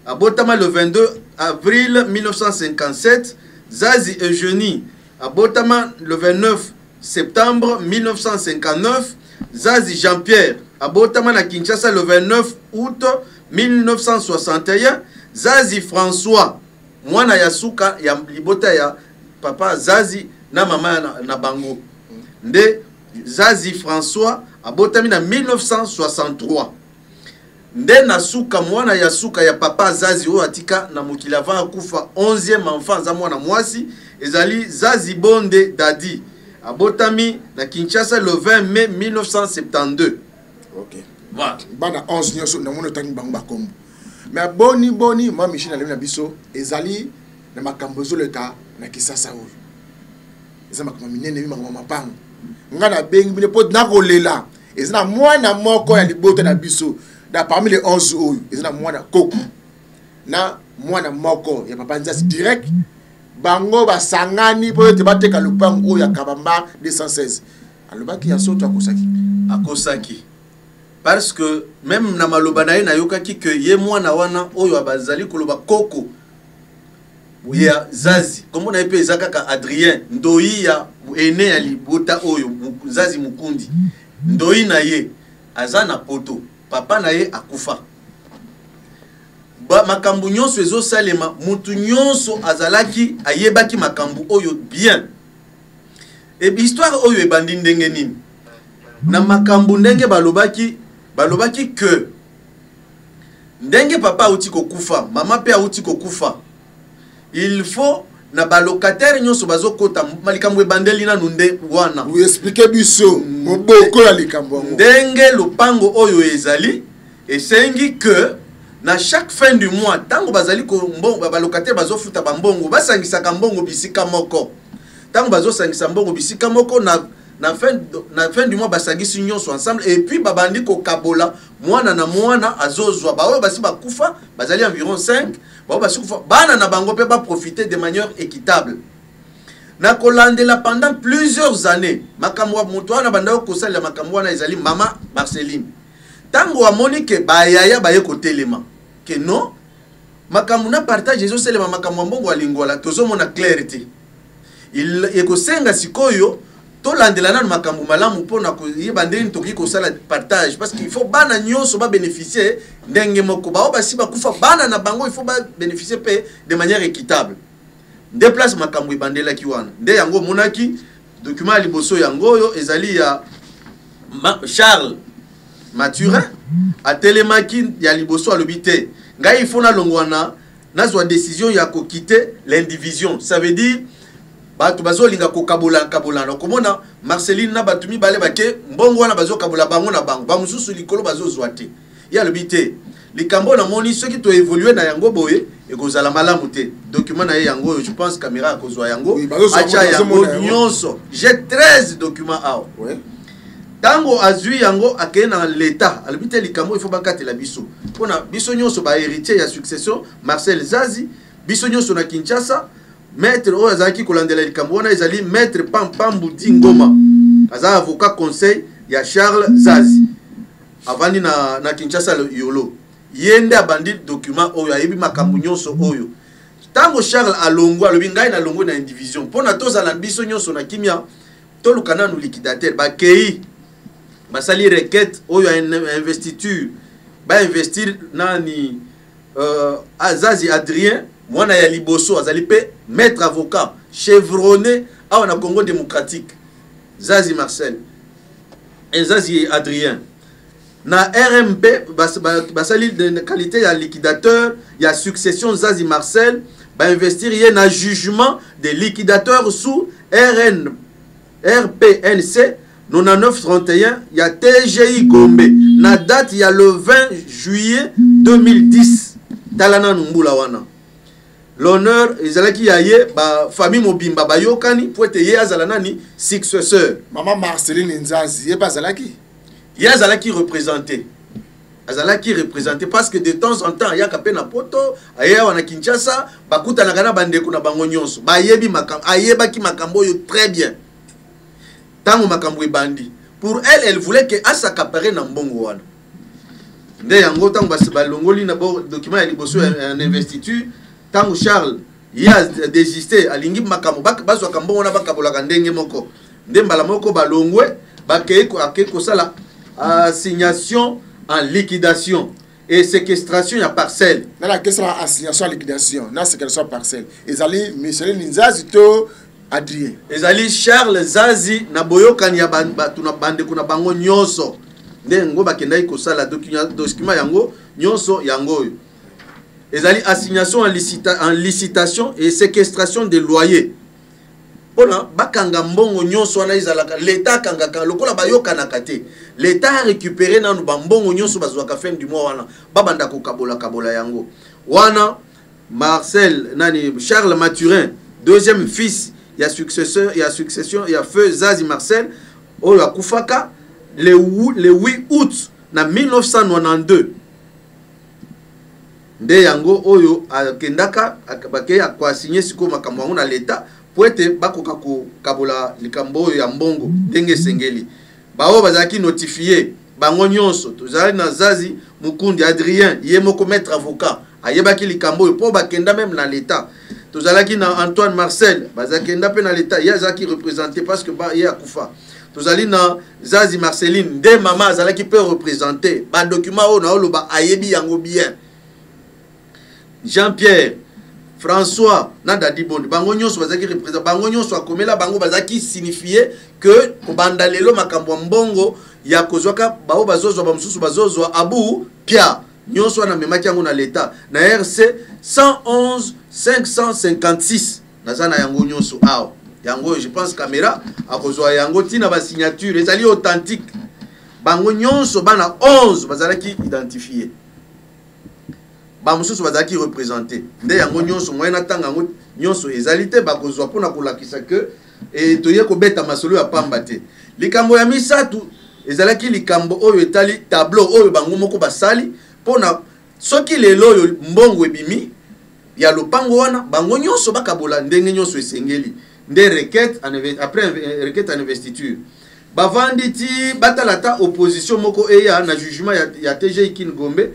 abotama le 22 avril 1957. Zazi Eugénie, abotama le 29 septembre 1959. Zazi Jean-Pierre, abotama na Kinshasa le 29 août 1961. Zazi François, mwana yasuka ya libota ya papa Zazi na mama na bango. Nde Zazi François abotami na 1963. Nde nasuka mwana ya suka ya papa Zazi o atika na mokili avant akufa 11e enfant za mwana mwasi ezali Zazi Bonde Dadi. Abotami na Kinshasa le 20 mai 1972. OK. Voilà. Bana 11 nyoso na mono tani bango bakombo. Mais boni moi Michel na na biso ezali na makambo zoleka na Kisasa oyo. Eza makambo minene mi makambo mapango. Ngana bengi bine pot na kolela ezana mwana moko ya libota na biso da parmi les 11 oyo ezana mwana koku na mwana moko ya papa Nzazi direct bango basangani po te bateka lupango oyo ya Kabamba 216 alobaki ya soto akosaki parce que même na maloba na ye na yokaki que ye mwana wana oyo abazali koloba koko ya Zazi comme on a epé ezakaka Adrien ndoi ya ene ya libota oyo Zazi Mukundi ndoi na ye azana poto papa na ye akufa ba makambu nyonso ezo salema mutu nyonso azalaki ayebaki makambu oyo bien et histoire oyo ebandi ndenge nini na makambu ndenge balobaki que ndenge papa uti kokufa mama pe uti kokufa il faut na balocataire nyonso bazokota malikambo ebandeli na nunde wana vous expliquez biso moboko ya likambo ndenge lopango oyo ezali esengi que na chaque fin du mois tango bazali ko mbongo balocataire bazofuta bambongo basangisaka mbongo bisika moko tango bazosangisa mbongo bisika moko na fin du mois basangisi nyonso ensemble et puis babandi ko kabola mwana na mwana azozwa baoyo basi bakufa bazali environ 5 baoyo basi kufa bana na bango pe ba profiter de manière équitable na kolandela pendant plusieurs années makamwa moto wana banda ko sala makamwa na ezali mama Marceline tango amoni ke bayaya baye ko telema que non makamwa na partage ezo selema makamwa mbongo alingwala tozo mona clarité il ekosenga sikoyo to landela na makambo malamu pona ko yeba ndeni toki ko sala partage parce qu'il faut bana nyonso ba bénéficier ndenge moko ba basi ba kufa bana na bango il faut ba bénéficier pe de manière équitable déplace makambo ibandela ki wana nde yango monaki document liboso yango yo ezali ya Charles Mathurin a telemaki ya liboso alobité ngai il faut na longwana na zo décision ya ko quitter l'indivision ça veut dire batu bazolinga ko kabola komona Marceline na batumi bale bake mbongo wana bazo kabola bango na bango ba mususu likolo bazo zwate ya lobité likambo na moni ceux qui to évoluer na yango boye et kozala malamu te document na yango je pense caméra ko zwa yango acha yango nyonso j'ai 13 documents awa ouais tango azui yango akena na l'état alobité likambo il faut bakate la biso pona biso nyonso ba héritier ya succession Marcel Zazi biso nyonso na Kinshasa maître Ozaki kolandela likambo wana ezali maître Pampambu Dingoma aza avocat conseil ya Charles Zazi avandi na Kinshasa yolo yende abandi document oyo ayebi makambo nyonso oyo tango Charles alongwa lobi ngai na longo na indivision pona tozala biso nyonso na kimia tolukana nu liquidateur bakei basali requête oyo investiture ba investir nani Azazi Adrien mwana ya liboso azali pe maître avocat chevronné awa na Congo démocratique Zazi Marcel et Zazi Adrien na RMP basali de qualité ya liquidateur ya succession Zazi Marcel ba investir yé na jugement de liquidateur sous RPNC 9931 ya TGI Gombe na date ya le 20 juillet 2010 talana numbula wana l'honneur ezalaki yaye ba famille mobimba bayokani pour être ye azala nani successeur maman Marceline Nzazi ye bazalaki ye azalaki représenté parce que de temps en temps ya kapena poto aya wana Kinshasa bakuta na kana bandeko na bango nyonso bayebi makambo ayebaki makambo yo très bien tango makambo ebandi pour elle voulait que asakapare na mbongo wana nde yango tango balongoli na document ya liboso en investiture tango Charles il a désisté alingi makambo bazwa kambo wana bakabolaka ndenge moko nde mbala moko balongwe bakeko sala assignation en liquidation et séquestration ya parcelle na la question assignation en liquidation na séquestration parcelle ezali Michel Nzazi to Adrien ezali Charles Zazi na boyokani ya batu na bande kuna bango nyonso nde ngo bakendai ko sala document yango nyonso yango ezali assignation en licitation et séquestration des loyers pona bakanga mbongo nyonso wana izalaka l'état kangaka lokola bayokana kate l'état a récupéré nanu bambongo nyonso bazwaka fin du mois wana babanda ko kabola yango wana Marcel nani Charles Mathurin deuxième fils ya succession ya feu Zazi Marcel oyo akufaka le 8 août na 1992 nde yango oyo akendaka bake akwa signer siko makambo yango na l'état pour ete bakoka ko kabola likambo ya mbongo ndenge sengeli bawo bazaki notifié bango nyonso tozali na Zazi Mukundi Adrien ye moko maître avocat ayebaki likambo po bakenda même na l'état tozalaki na Antoine Marcel bazakenda pe na l'état ya zaki représenté parce que ba ye akufa tozali na Zazi Marceline de mama azalaki peut représenter ba document o na oloba ayebi yango bien Jean-Pierre François Nadadi Bondi bango nyonso bazaki représenter bango nyonso akomela bango bazaki signifier que kobanda lelo makambo mbongo ya kozwaka bao bazozwa ba mususu bazozwa Abu Pia nyonso na memaki yango na l'état na RC 111 556 nazana yango nyonso awa yango je pense caméra akozwa yango tina ba signature ezali authentique bango nyonso bana 11 bazalaki identifié ba mususu représenté nde yango nyonso moyena tanga yango nyonso ezali te bakozwa pona kolakisa que et toye ko beta masolo ya pamba te likambo ya misatu ezalaki likambo oyo etali tableau oyo bango moko basali pona soki lelo oyo mbongo ebimi ya lopango wana bango nyonso bakabola ndenge nyonso esengeli nde requête après requête en investiture bavandi ti batalata opposition moko eya na jugement ya TGI Kingombe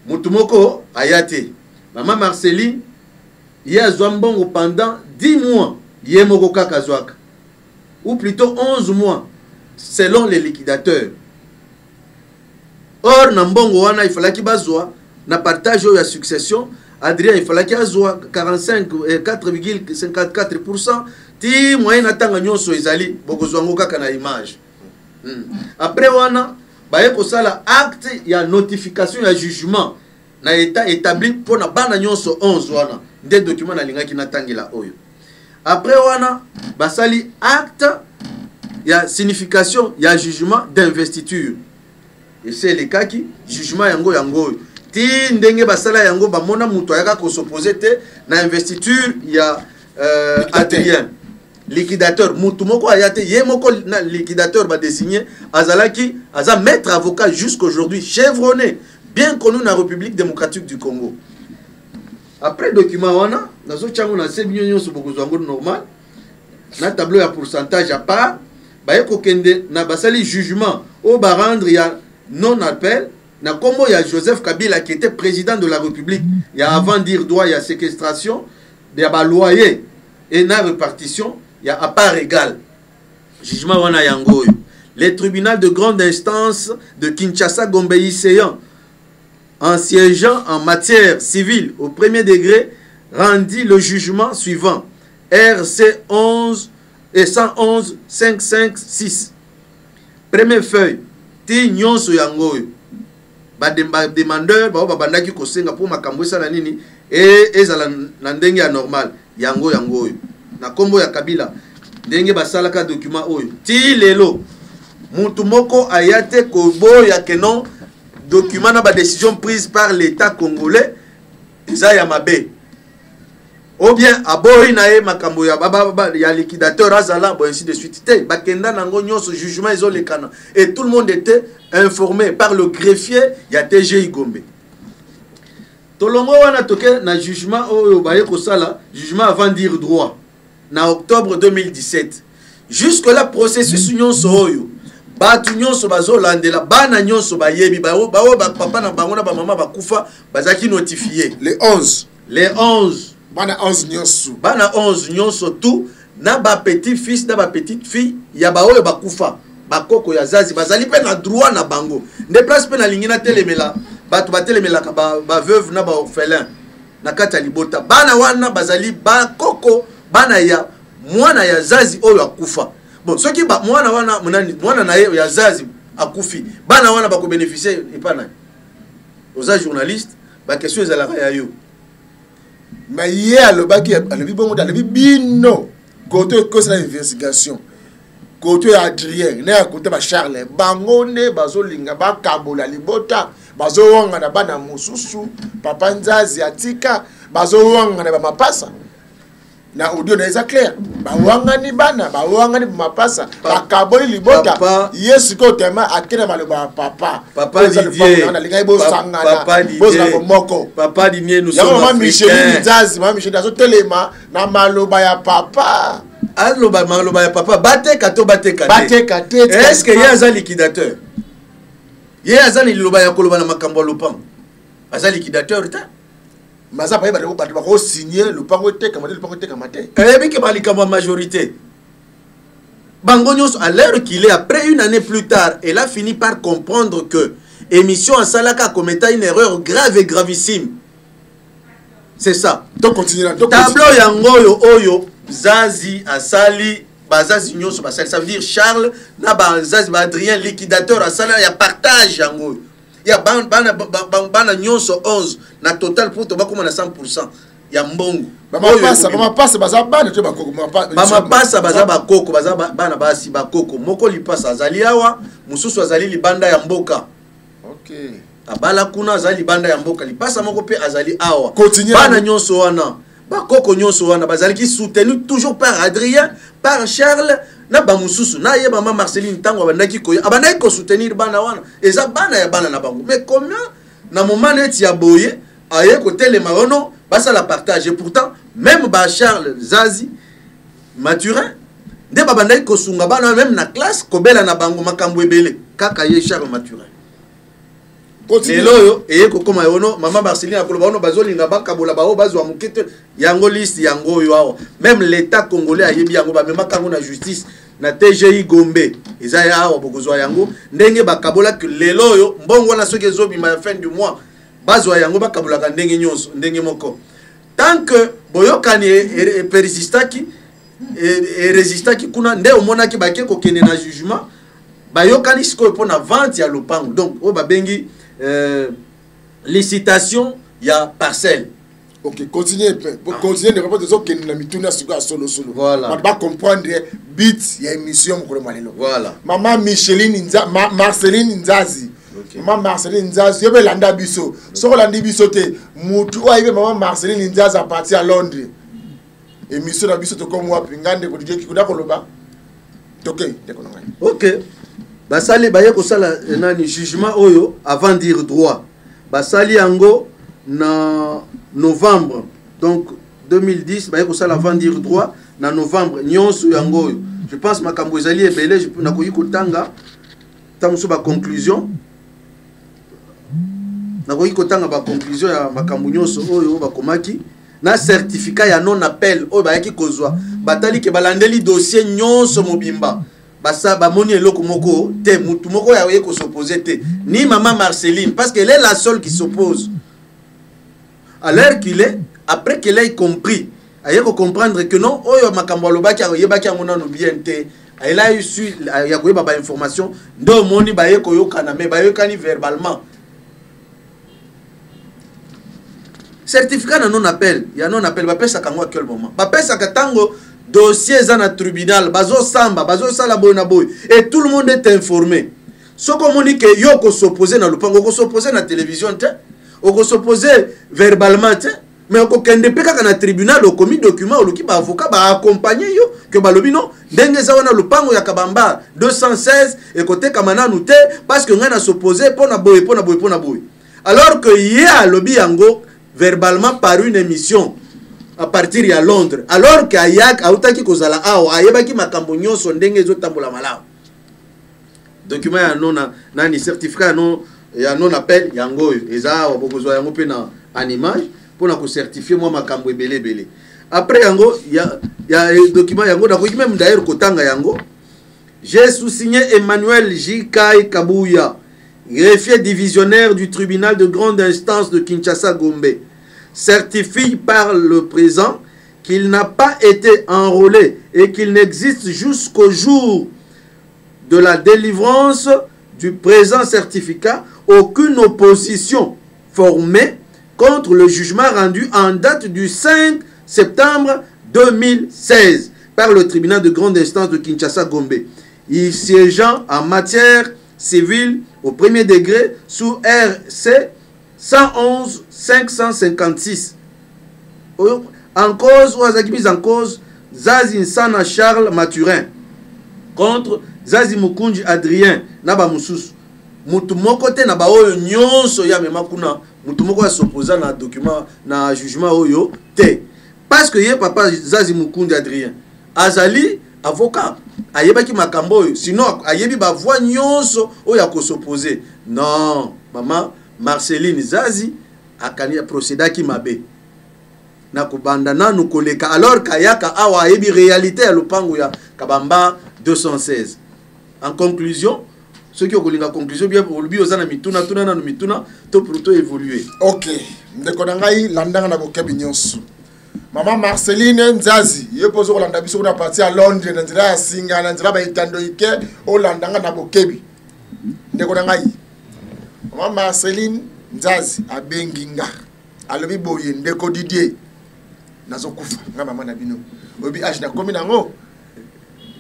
mutu moko ayate Maman Marceline ye azwa mbongo pendant 10 mois ye moko kaka zwaka ou plutôt 11 mois selon les liquidateurs. Or na mbongo wana il fallait qu'il bazwa na partage ya succession Adrien il fallait qu'il azwa 4,54% ti moyen atanga nyonso ezali bokozwango kaka na image. Après wana baye ko sala acte ya notification ya jugement na état établi pour na bana nyonso 11 wana nde document na lingaki na tangela oyo. Après wana basali acte ya signification ya jugement d'investiture. Et c'est le cas qui jugement yango yango ti ndenge basala yango bamona muto ayaka ko s'opposer te na investiture ya Adrien liquidateur mutu moko ayate ye moko na liquidateur ba désigné azalaki aza maître avocat jusqu'aujourd'hui chevronné bien connu dans la République démocratique du Congo. Après document wana nazo chango na se binyo nyonso bokozwango normal na tableau ya pourcentage à part baye ko kende na basali jugement au barandre ya non appel na kombo ya Joseph Kabila qui était président de la République ya avant dire droit ya séquestration de ba loyer et na répartition ya à part égale jugement wana yango le tribunal de grande instance de Kinshasa Gombe Iséyan en siégeant en matière civile au premier degré rendit le jugement suivant RC 11 et 111 556 première feuille ti nyonso yango ba demandeur ba bandaki ko senga pour makambo sala nini et ezala na ndenge ya normal yango na kombo ya Kabila ndenge basalaka document oyo ti lelo mutu moko ayate ko boya que non document na ba décision prise par l'État congolais eza ya mabe ou bien aboyi na ye makambo ya ya liquidateur azala bon ainsi de suite te bakenda nango nyonso jugement ezolekana et tout le monde était informé par le greffier ya TGI Gombe tolongo wana toke na jugement oyo baye ko sala jugement avant dire droit na octobre 2017 jusque là processus nyonso oyo batu nyonso bazolandela bana nyonso bayebi papa na bango na ba mama bakufa bazaki notifié les 11 bana 11 nyonso tout na ba petit fils na ba petite fille ya ba oyo bakufa bakoko ya zazi bazali pe na droit na bango nde place pe na lingina telemela batu batelemela ba veuve na ba orphelin na kata libota bana wana bazali bakoko bana ya mwana ya zazi oyo akufa. Bon, ce qui ba mwana wana mwana na ya zazi akufi bana wana bako bénéficier epana aux journalistes ba question ezalaka ya yo mais hier le baki alobi bongo alobi bino côté que c'est l'investigation côté Adrien na côté ba Charles bango ne bazolinga bakabola libota bazowanga na bana mususu papa nzazi atika bazowanga na ba mapasa na audio na eza clair bawangani bana bawangani mapasa bakaboli libota yesu ko tema akena maloba papa Didier na linga ibo sangana bozala moko papa Didier nous sommes africains mama Michel dazo telema na maloba ya papa aloba maloba ya papa bateka te est-ce que yaza liquidateur yaza ni loba ya koloba na makambo lopan aza liquidateur ta Maza pa yeba ko signer le pango te kamate biki balikamba majorité bango nyonso à l'heure qu'il est après une année plus tard elle a fini par comprendre que émission en salaka commettait une erreur grave et gravissime c'est ça donc continue tableau yango oyo zazi asali bazazi nyonso basali ça veut dire Charles na bazazi ba Adrien liquidateur asala ya partage yango ya bana nyonso 11 na total pour toba comme na 100% ya mbongo bama pasa baza bana to bakoko bama pasa baza bakoko baza bana basi bakoko moko lipasa azali awa mususu azali libanda ya mboka abala kuna azali libanda ya mboka lipasa moko pe azali awa bana nyonso wana ba koko nyonso wana bazali ki soutenu toujours par Adrien, par Charles na ba mususu na ye maman Marceline tango abandaki ko abandaki ko soutenir bana wana eza bana ya bana na bango. Mais combien na moment neti ya boye aye ko telema ono basa la partage et pourtant même ba Charles Zazi Mathurin nde babandaki ko sunga bana même na classe ko bela na bango makambo ebele kaka ye Charles Mathurin. Lelo yo eye ko koma yono maman Marceline akoloba ono bazolinga bakabola bao bazwa mukete yango liste yango yo awo même l'état congolais ayebi yango ba mema kango na justice na TGI Gombe eza ya awo bokozwa yango ndenge bakabola que lelo yo mbongo na soki ezobima ya fin du mois bazwa yango bakabola ka ndenge nyonso ndenge moko tant que boyokani persistaki et résistaki kuna nde omonaki bake ko kene na jugement bayokani siko pona vente ya lopango donc o babengi licitation ya parcelle. Ok, continuez. Continuez de répondre aux autres qui n'ont pas de solo. Voilà. On va comprendre bit, il y a une mission pour le Malino. Voilà. Maman Marceline Nzazi. Okay. Maman Marceline Nzazi, il y a Landa Bisso. Sur Landa Bisso, Moutou, il y a Maman Marceline Nzazi à partir à Londres. Et mission de Bisso, comme moi, Pingande, qui est là, ok. Basali baye ko sala nani jugement oyo avant dire droit. Basali yango na novembre donc 2010 baye ko sala avant dire droit na novembre nyonso yango oyo. Je pense makambo ezali ebele je na koyi kotanga tamuso ba conclusion. Na koyi kotanga ba conclusion ya makambo nyonso oyo ba komaki na certificat ya non appel oyo bayaki kozwa. Batali ke balandeli dossier nyonso mobimba. Basa bamoni eloko moko te mutu moko ya ko s'opposer te ni maman Marceline parce qu'elle est la seule qui s'oppose alors qu'il est après qu'elle ait compris aye ko comprendre que non oyo makambo lobaki yebaki ngona no bien te elle a eu su ya ko ba information ndo moni baye ko yokana mais bayokani verbalement certificat na non appel ya non appel ba pesa kango à quel moment ba pesa katango dossier dans le tribunal, bazo samba, bazo sala boy na boy, et tout le monde est informé. Ce qu'on dit que yoko s'opposer dans le pan, yoko s'opposer dans la télévision, yoko s'opposer verbalement, mais yoko kende peka kana tribunal, yoko commis document, yoko ki ba avocat ba accompagner yo, que ba lobi non, denge za wana lupango ya kabamba 216 et côté kamana nouté parce que ngana s'opposer pona boy. Alors que ya lobi yango verbalement par une émission. À partir de Londres alors que ayak autaki kozala awa ayebaki makambo nyonso ndenge ezotambola malamu document ya nona nani certificat ya non appel yango eza awa bokozwa yango pe na en image pona ko certifier moi makambo ebele après yango ya document yango na koki même d'ailleurs kotanga yango j'ai sous-signé Emmanuel Jikai Kabuya greffier divisionnaire du tribunal de grande instance de Kinshasa Gombe certifie par le présent qu'il n'a pas été enrôlé et qu'il n'existe jusqu'au jour de la délivrance du présent certificat aucune opposition formée contre le jugement rendu en date du 5 septembre 2016 par le tribunal de grande instance de Kinshasa Gombe, y siégeant en matière civile au premier degré sous RC 111 556. En cause, ou en cause, Zazi Nsana Charles Mathurin contre Zazi Mukunji Adrien Naba Mususu. Mutu moko te na ba oyo nyonso ya mema kuna mutu moko ya s'opposa na document na jugement oyo te. Parce que ye papa Zazi Mukunji Adrien azali avocat ayebaki makambo oyo sinon ayebi ba voix nyonso oyo ko s'opposer. Non, maman Marceline Zazi akani procédaki mabe na kubanda nanu koleka alors kayaka awa yebi réalité ya lopango ya kabamba 216. En conclusion, ceux qui ont la conclusion bien pour lui osana mituna tuna na mituna to pour to évoluer. OK, ndeko nangai landanga na bokebi nyonso. Maman Marceline Nzazi yepozo kolanda biso na parti à Londres na nzira ya singa na nzira ba itando ike o landanga na bokebi. Ndeko nangai Maman Marceline Nzazi abenginga alobi boye ndeko Didier nazokufa nga mama na bino obi ash na komi nango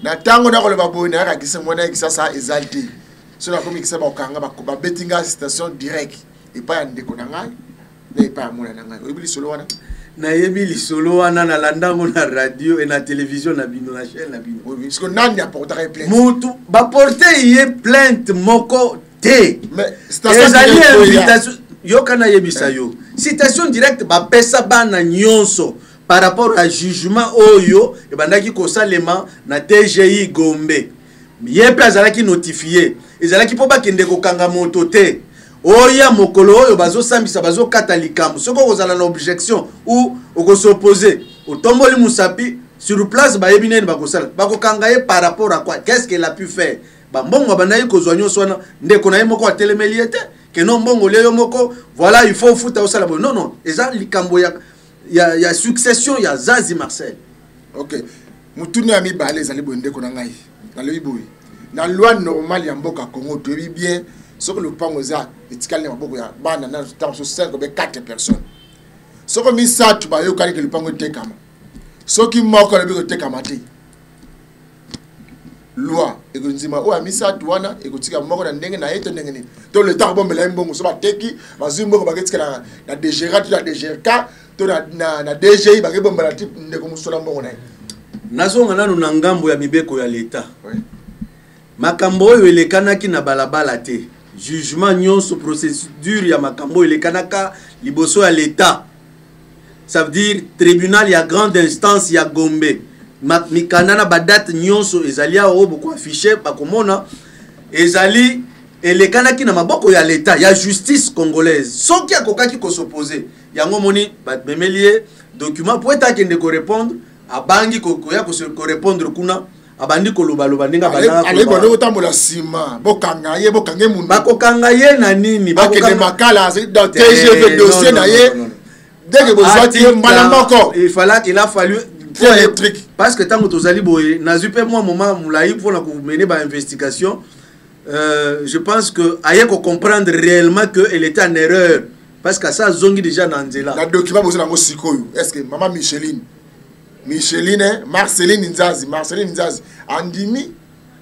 na tango na koloba boye na kakise mwana kisasa exalté so na komi kisaba okanga ba bettinga station direct et pas ndeko na ngai na pas mwana na ngai obi lisolo wana na yebi lisolo wana na landango na radio et na télévision na bino na chaîne na bino. Oui, parce que nani apporta plainte. Mutu ba porter y plainte moko te. Mais ezali invitation yokana yebisa yo. Citation directe ba pesa bana nyonso par rapport à jugement oyo e bandaki kosalema na TGI Gombe. Yepe azalaki notifié. Ezalaki po bakende kokanga moto te. Oya mokolo oyo bazo sambisa bazo kata likambo. Soko kozala na objection ou s'opposer. Otomboli musapi sur place ba yebinene bakosala. Bakokanga ye par rapport à quoi? Qu'est-ce qu'elle a pu faire? Ba mbongo banayi kozwanyo swana ndeko na ye moko atelemeli te. Que non mbongo leyo moko voilà il faut futa osala bo. Non non, eza likambo ya succession ya Zazi Marcel. OK. Mutuni ami balé ezali bo ndeko na ngai. Na lebi boy. Na loi normale ya mboka Congo to bien. Ce que le pango za etikali na maboko ya bana na temps sur 5 ou 4 personnes. Ce que mi sa tu ba yo kali que le pango tekama. Ce qui moko le biko tekama te. Loi e ko nzima o ami sa tu wana e ko tika moko na ndenge na yeto ndenge ni. To le temps bombe la mbongo so ba teki bazimbo ko ba ketika na DGRA tu na DGRK to na DGI ba ke bombe la type ndeko musola mbongo na. Nazonga nanu na ngambo ya mibeko ya leta. Oui. Makambo oyo elekanaki na balabala te. Jugement nyonso procédure ya makambo elekanaka liboso ya l'État. Ça veut dire tribunal ya grande instance ya Gombe. Mikana ba date nyonso ezali o boko affiché bakomona ezali elekanaki na maboko ya l'État ya justice congolaise. Soki akokaki ko s'opposer yango moni ba bemelie document pour eta kende ko répondre abangi ko ya ko répondre kuna abandi ko loba ninga bana ale bono tambola sima bokanga ye bokange mundu bakokanga ye na nini bakende makala dans TGV dossier na ye dès que vous êtes mbala moko il a fallu parce que tant que tozali boye nazupe moi moment moulayi pour na mener ba investigation je pense que aye ko comprendre réellement que elle était en erreur parce que ça zongi déjà na nzela na document bozo na ngo sikoyo est-ce que maman Micheline, Marceline Nzazi, Andimi,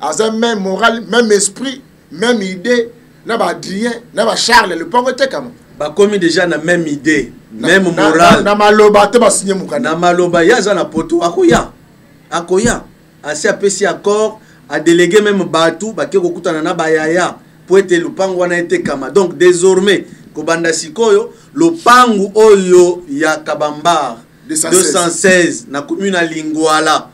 a même moral, même esprit, même idée, n'a pas Adrien, n'a pas Charles, le pango te comme. Bah comme déjà na même idée, même moral. Na maloba te ba signer mukana. Na maloba ya za na poto akoya, assez apprécié accord, a délégué même Batou, ba ke kokutana na bayaya, pour être le pango na été kama. Donc désormais, kobanda sikoyo, le pango oyo ya Kabambar. 216 na commune à Lingwala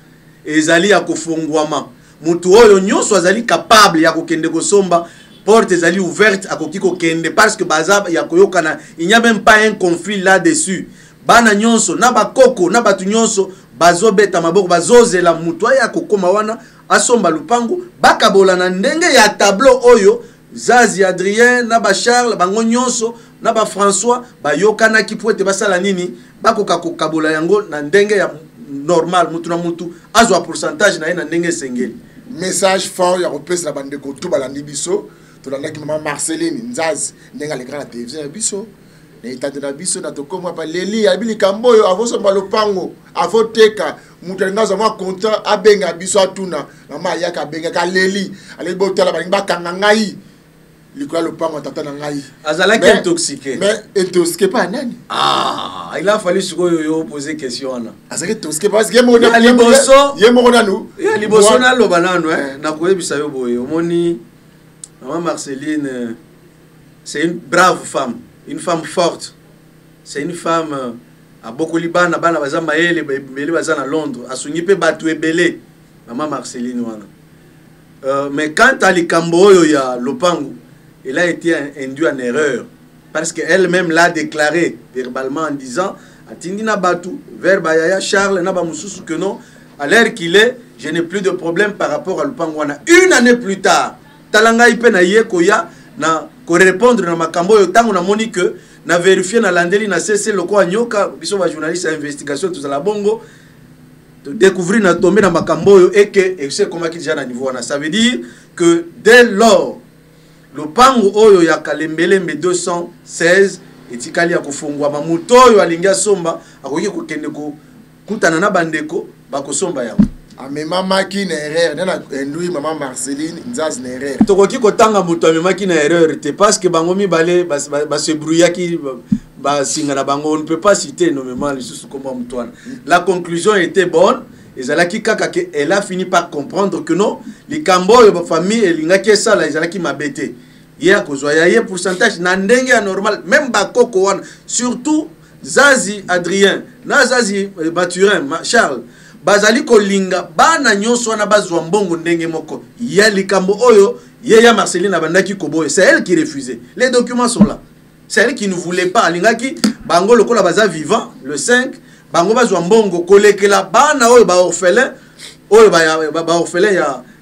ezali ya kofungwama mutu oyo nyonso azali capable ya kokende kosomba porte ezali ouverte akoki kokende parce que baza ya koyokana il n'y a même pas un conflit là-dessus bana nyonso na bakoko na batu nyonso bazobeta maboko bazozela mutu ya kokoma wana asomba lupango bakabola na ndenge ya tableau oyo Zazi Adrien na ba Charles bango nyonso na ba François bayokana ki poete basala nini bakoka kokabola yango na ndenge ya normal mutu na mutu azwa pourcentage na ye na ndenge sengeli message fort ya repesa la bande ko to balandi biso to la ndaki maman Marceline Nzazi ndenga le grand télévision ya biso na itande na biso na to komwa pa leli ya bili kamboyo avoso malopango avoteka mutu ngazo mwa content abenga biso atuna mama yaka benga ka leli ale botala balinga kanga ngai Likola le pango tata na ngai. Azalaki intoxiqué. Mais intoxiqué pas nani? Ah, il a fallu yo poser question na. Azalaki intoxiqué parce que mo na liboso. Ye mo na nous. Ya liboso na lo banano na koyebisa yo boye. Omoni maman Marceline c'est une brave femme, une femme forte. C'est une femme à beaucoup libana bana baza maele bele baza na Londres, asungi pe batu ebele. Maman Marceline wana. Mais quand à likambo yo ya lopango elle a été induite en erreur parce qu'elle-même l'a déclaré verbalement en disant Atindina Batou, vers Bayaya Charles, Naba Moussous, que non, à l'heure qu'il est, je n'ai plus de problème par rapport à Lupangwana. Une année plus tard, Talanga Ipenaye Koya, na ko répondre na makambo yo tango na moni que na vérifier na landeli na cessé le quoi nyoka biso ba journaliste à investigation tout ça la bongo de découvrir na tomber na makambo yo et que et c'est comment qu'il déjà na niveau na ça veut dire que dès lors le pango oyo ya Kalembelembe 216 etikali ya kufungwa mamuto oyo alingia somba akoki kokende ko kutana na bandeko bakosomba yango amemamaki na erreur na ndui maman Marceline Nzazi na erreur tokoki kotanga muto amemaki na erreur te parce que bango mibale ba se brouillaki on ne peut pas citer énormément les sous comme Antoine. La conclusion était bonne. Elle a fini par comprendre que non, les Cambo et la famille, et ça, ils m'a bêté. Il y a un pourcentage normal, même Bakoko, surtout Zazi Adrien, Zazi Baturin, Charles, Bazali Kolinga, Bana Nyonso na Bazwambongo ndenge moko. Il y a les Cambo Oyo, il y a Marceline Abandaki Koboy, c'est elle qui refusait. Les documents sont là. C'est elle qui ne voulait pas. Lingaki, Bango Lokola Baza vivant, le 5, Bango Bazwambongo, Kolekela, Bana Oyo ba orphelin, Oyo ba orphelin,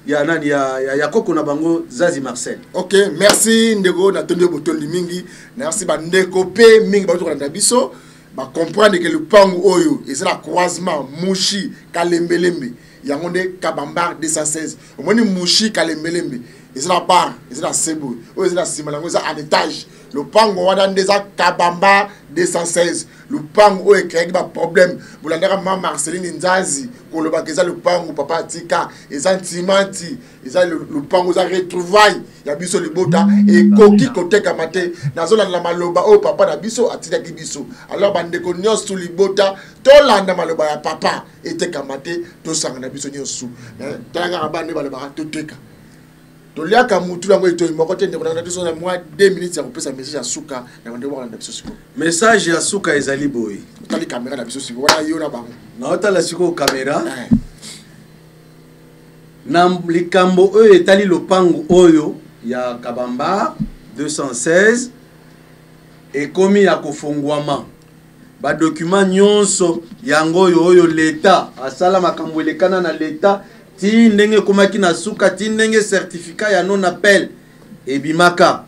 ya Koko na Bango Zazi Marcel. Ok, merci Ndego, Natonde Botondi Mingi, merci Bandeko P, Mingi Bato Biso, ba comprendre que le Pangu Oyo, et c'est la croisement, Mouchi, Kalembelembe, Yangonde Kabambar 216, au moins Mouchi, Kalembelembe. Et c'est la barre, et c'est la Sebo, et c'est la Simalango, c'est un étage. Le Pango Wadan des Kabamba 216. Le Pango est créé un problème. Vous l'avez dit, Marceline Nzazi, pour le Bakeza, le Pango, Papa Tika, et Zantimanti, et le Pango, ça retrouvaille. Il y a Bisso Libota, et Koki Kote Kamate, Nazola la Maloba, oh Papa Nabiso, Atida Kibiso. Alors, Bandeko Nyos sous Libota, Tolanda Maloba, Papa, et Tekamate, Tosanga Nabiso Nyosu. Tanga Rabane Balabara, Toteka. Donc là, quand nous avons été moins 2 minutes, ça peut message à Souka. Message à Souka et Zali Boy. Tu as les caméras là, non, tu as la caméra. Dans les Cambo, eux, et Tali Lopango Oyo, il y a Kabamba 216 et commis à Kofongwama. Ba document nyonso yango yo l'État. Asala makambo elekana na l'État. Ti ndenge komaki na suka ti ndenge certificat ya non appel ebimaka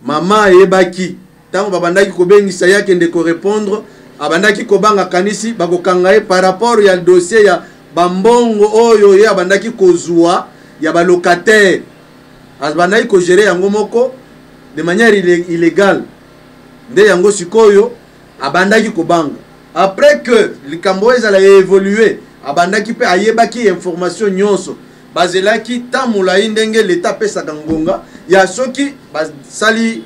mama ebaki tango babandaki kobengisa yake ndeko répondre abandaki kobanga kanisi bakokanga par rapport ya dossier ya bambongo oyo ye abandaki kozwa ya ba locataire abandaki ko gérer yango moko de manière illégale nde yango sikoyo abandaki kobanga après que likambo ezala évolué abandaki pe ayebaki information nyonso bazelaki tamula indenge l'état pesa kangonga ya soki basali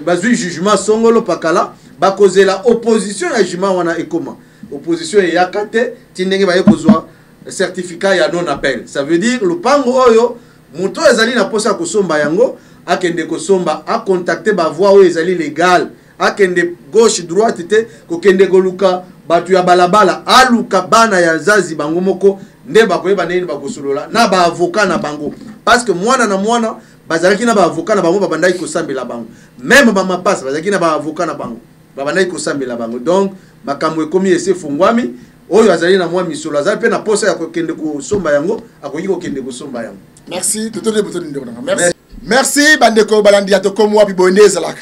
bazui jugement songolo pakala bakozela opposition ya jugement wana ekoma opposition ya kate tindenge baye kozwa certificat ya non appel. Ça veut dire le pango oyo muto ezali na posa kosomba yango akende kosomba a contacter ba voie oyo ezali légal akende gauche droite te kokende koluka batu ya balabala aluka bana ya Zazi bango moko nde bakoyeba neni bakosolola na ba avocat na bango parce que mwana na mwana bazalaki na ba avocat na bango babandaki kosambela bango même ba mapasa bazalaki na ba avocat na bango babandaki kosambela bango. Donc makambo ekomi ese fungwami oyo azali na mwa misolo azali pe na posa ya kokende kosomba yango akoki kokende kosomba yango. Merci toto de boto ndeko na merci. Merci bandeko balandi ya to komo wapi boneza laka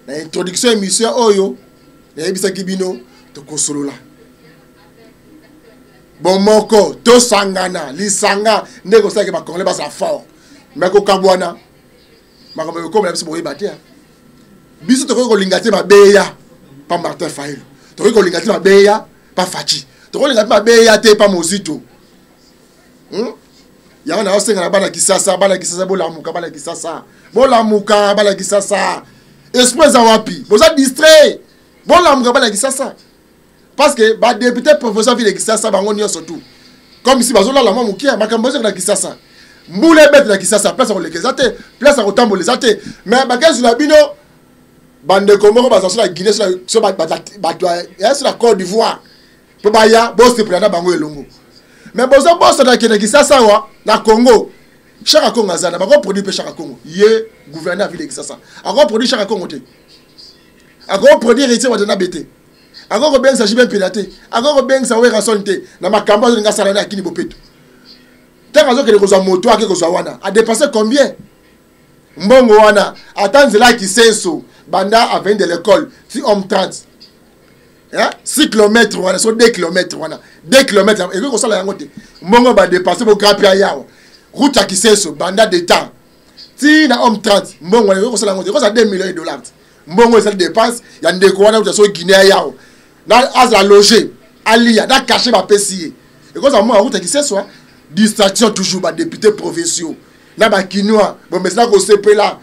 na introduction émission oyo na yebisa kibino to kosolola bomoko to sangana lisanga ndeko sake ba congolais ba sa fort meko kabwana makambo ko na biso boye batia biso to ko lingate mabeya pa Martin Fayulu to ko lingate mabeya pa Fachi to ko lingate mabeya te pa Mozito ya na osenga na bana kisasa bolamuka bana kisasa esprit za wapi boza distrait bolamuka bana kisasa parce que ba député professeur ville kisasa bango nyonso tout comme ici bazola la mamukia makambo na kisasa mbule bête na kisasa place ko lekezate place ko tambolezate mais bagazu na bino bande komoko bazaso la Guinée sur ba sur la Côte d'Ivoire po baya boss prendre bango elongo mais bozo boss na kisasa wa na Congo chaque Congo azana ba ko produit pe chaque Congo ye gouverneur ville kisasa a ko produit chaque Congo te a ko produit héritier wa na bete a ko ben sa jibe pilaté a ko ben sa we rasonté na makambo nga sala na kini bopeto tant azo que les moto ake ko wana a dépensé combien mbongo wana atanzela kisenso banda à 20 de l'école si homme 30 hein 6 km wana so 2 km wana 2 km et ko sala yango te mbongo ba dépasser bo grand pia yawo route à kisenso banda de temps si na homme 30 mbongo wana ko sala yango te ko sa 2 millions de dollars mbongo ça dépense ya ndeko wana ko so Guinée yawo na azla loger alia na cacher ba pesier et ko sa mo route à kisenso distraction toujours ba député provinciaux na ba kinois bon mais ça ko sepe là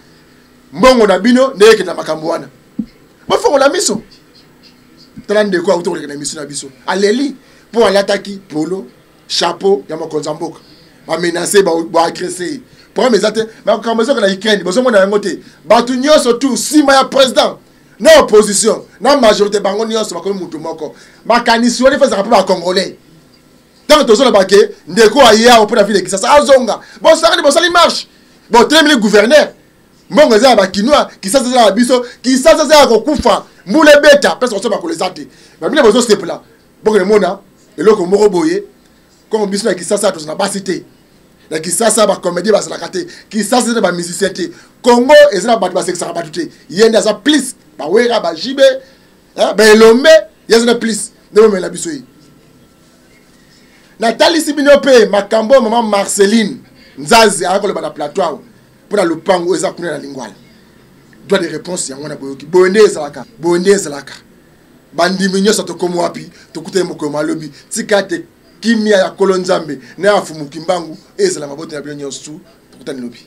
mbongo na bino ndeke na makambo wana bofongola miso tala ndeko autokoleka na miso na biso aleli mpo alataki polo chapeau ya mokonzi ya mboka bamenace boagresse problème eza te makambo ezoka na Ukraine bozomona yango te bato nyonso tu nsima ya président na opposition na majorité bango nyonso bakomi mutu moko makanisi wana efazaka mpe bacongolais ntango tozoloba ke ndeko aya mpo na ville kisasa azonga bosakani bosali marche botelemeli gouverneur mbongo eza ya bakinois kisasa eza ya biso kisasa eza ya kokufa mbula ebeta mpe sokoso bakolo eza te bamine bozosepela bongo nemona eloko moko boye kongo biso na kisasa tozana basi te na kisasa bacomédie bazalaka te kisasa eza bamusicien te congo eza na bato basekisaka bato te ye nde aza plus bawera bajibe baelombe ye eza na plus nde bomela biso ye natalisi bino mpe makambo mama Marceline Nzazi akoloba na plateau awa mpo na lopango eza kuna na lingwala droit de réponse yango na boyoki boye nde ezalaka bandimi nyonso tokomi wapi tokutani mokolo malobi tika te kimia ya kolo nzambe na ya fumuki mbangu ezala mabota na bino nyonso tokutani lobi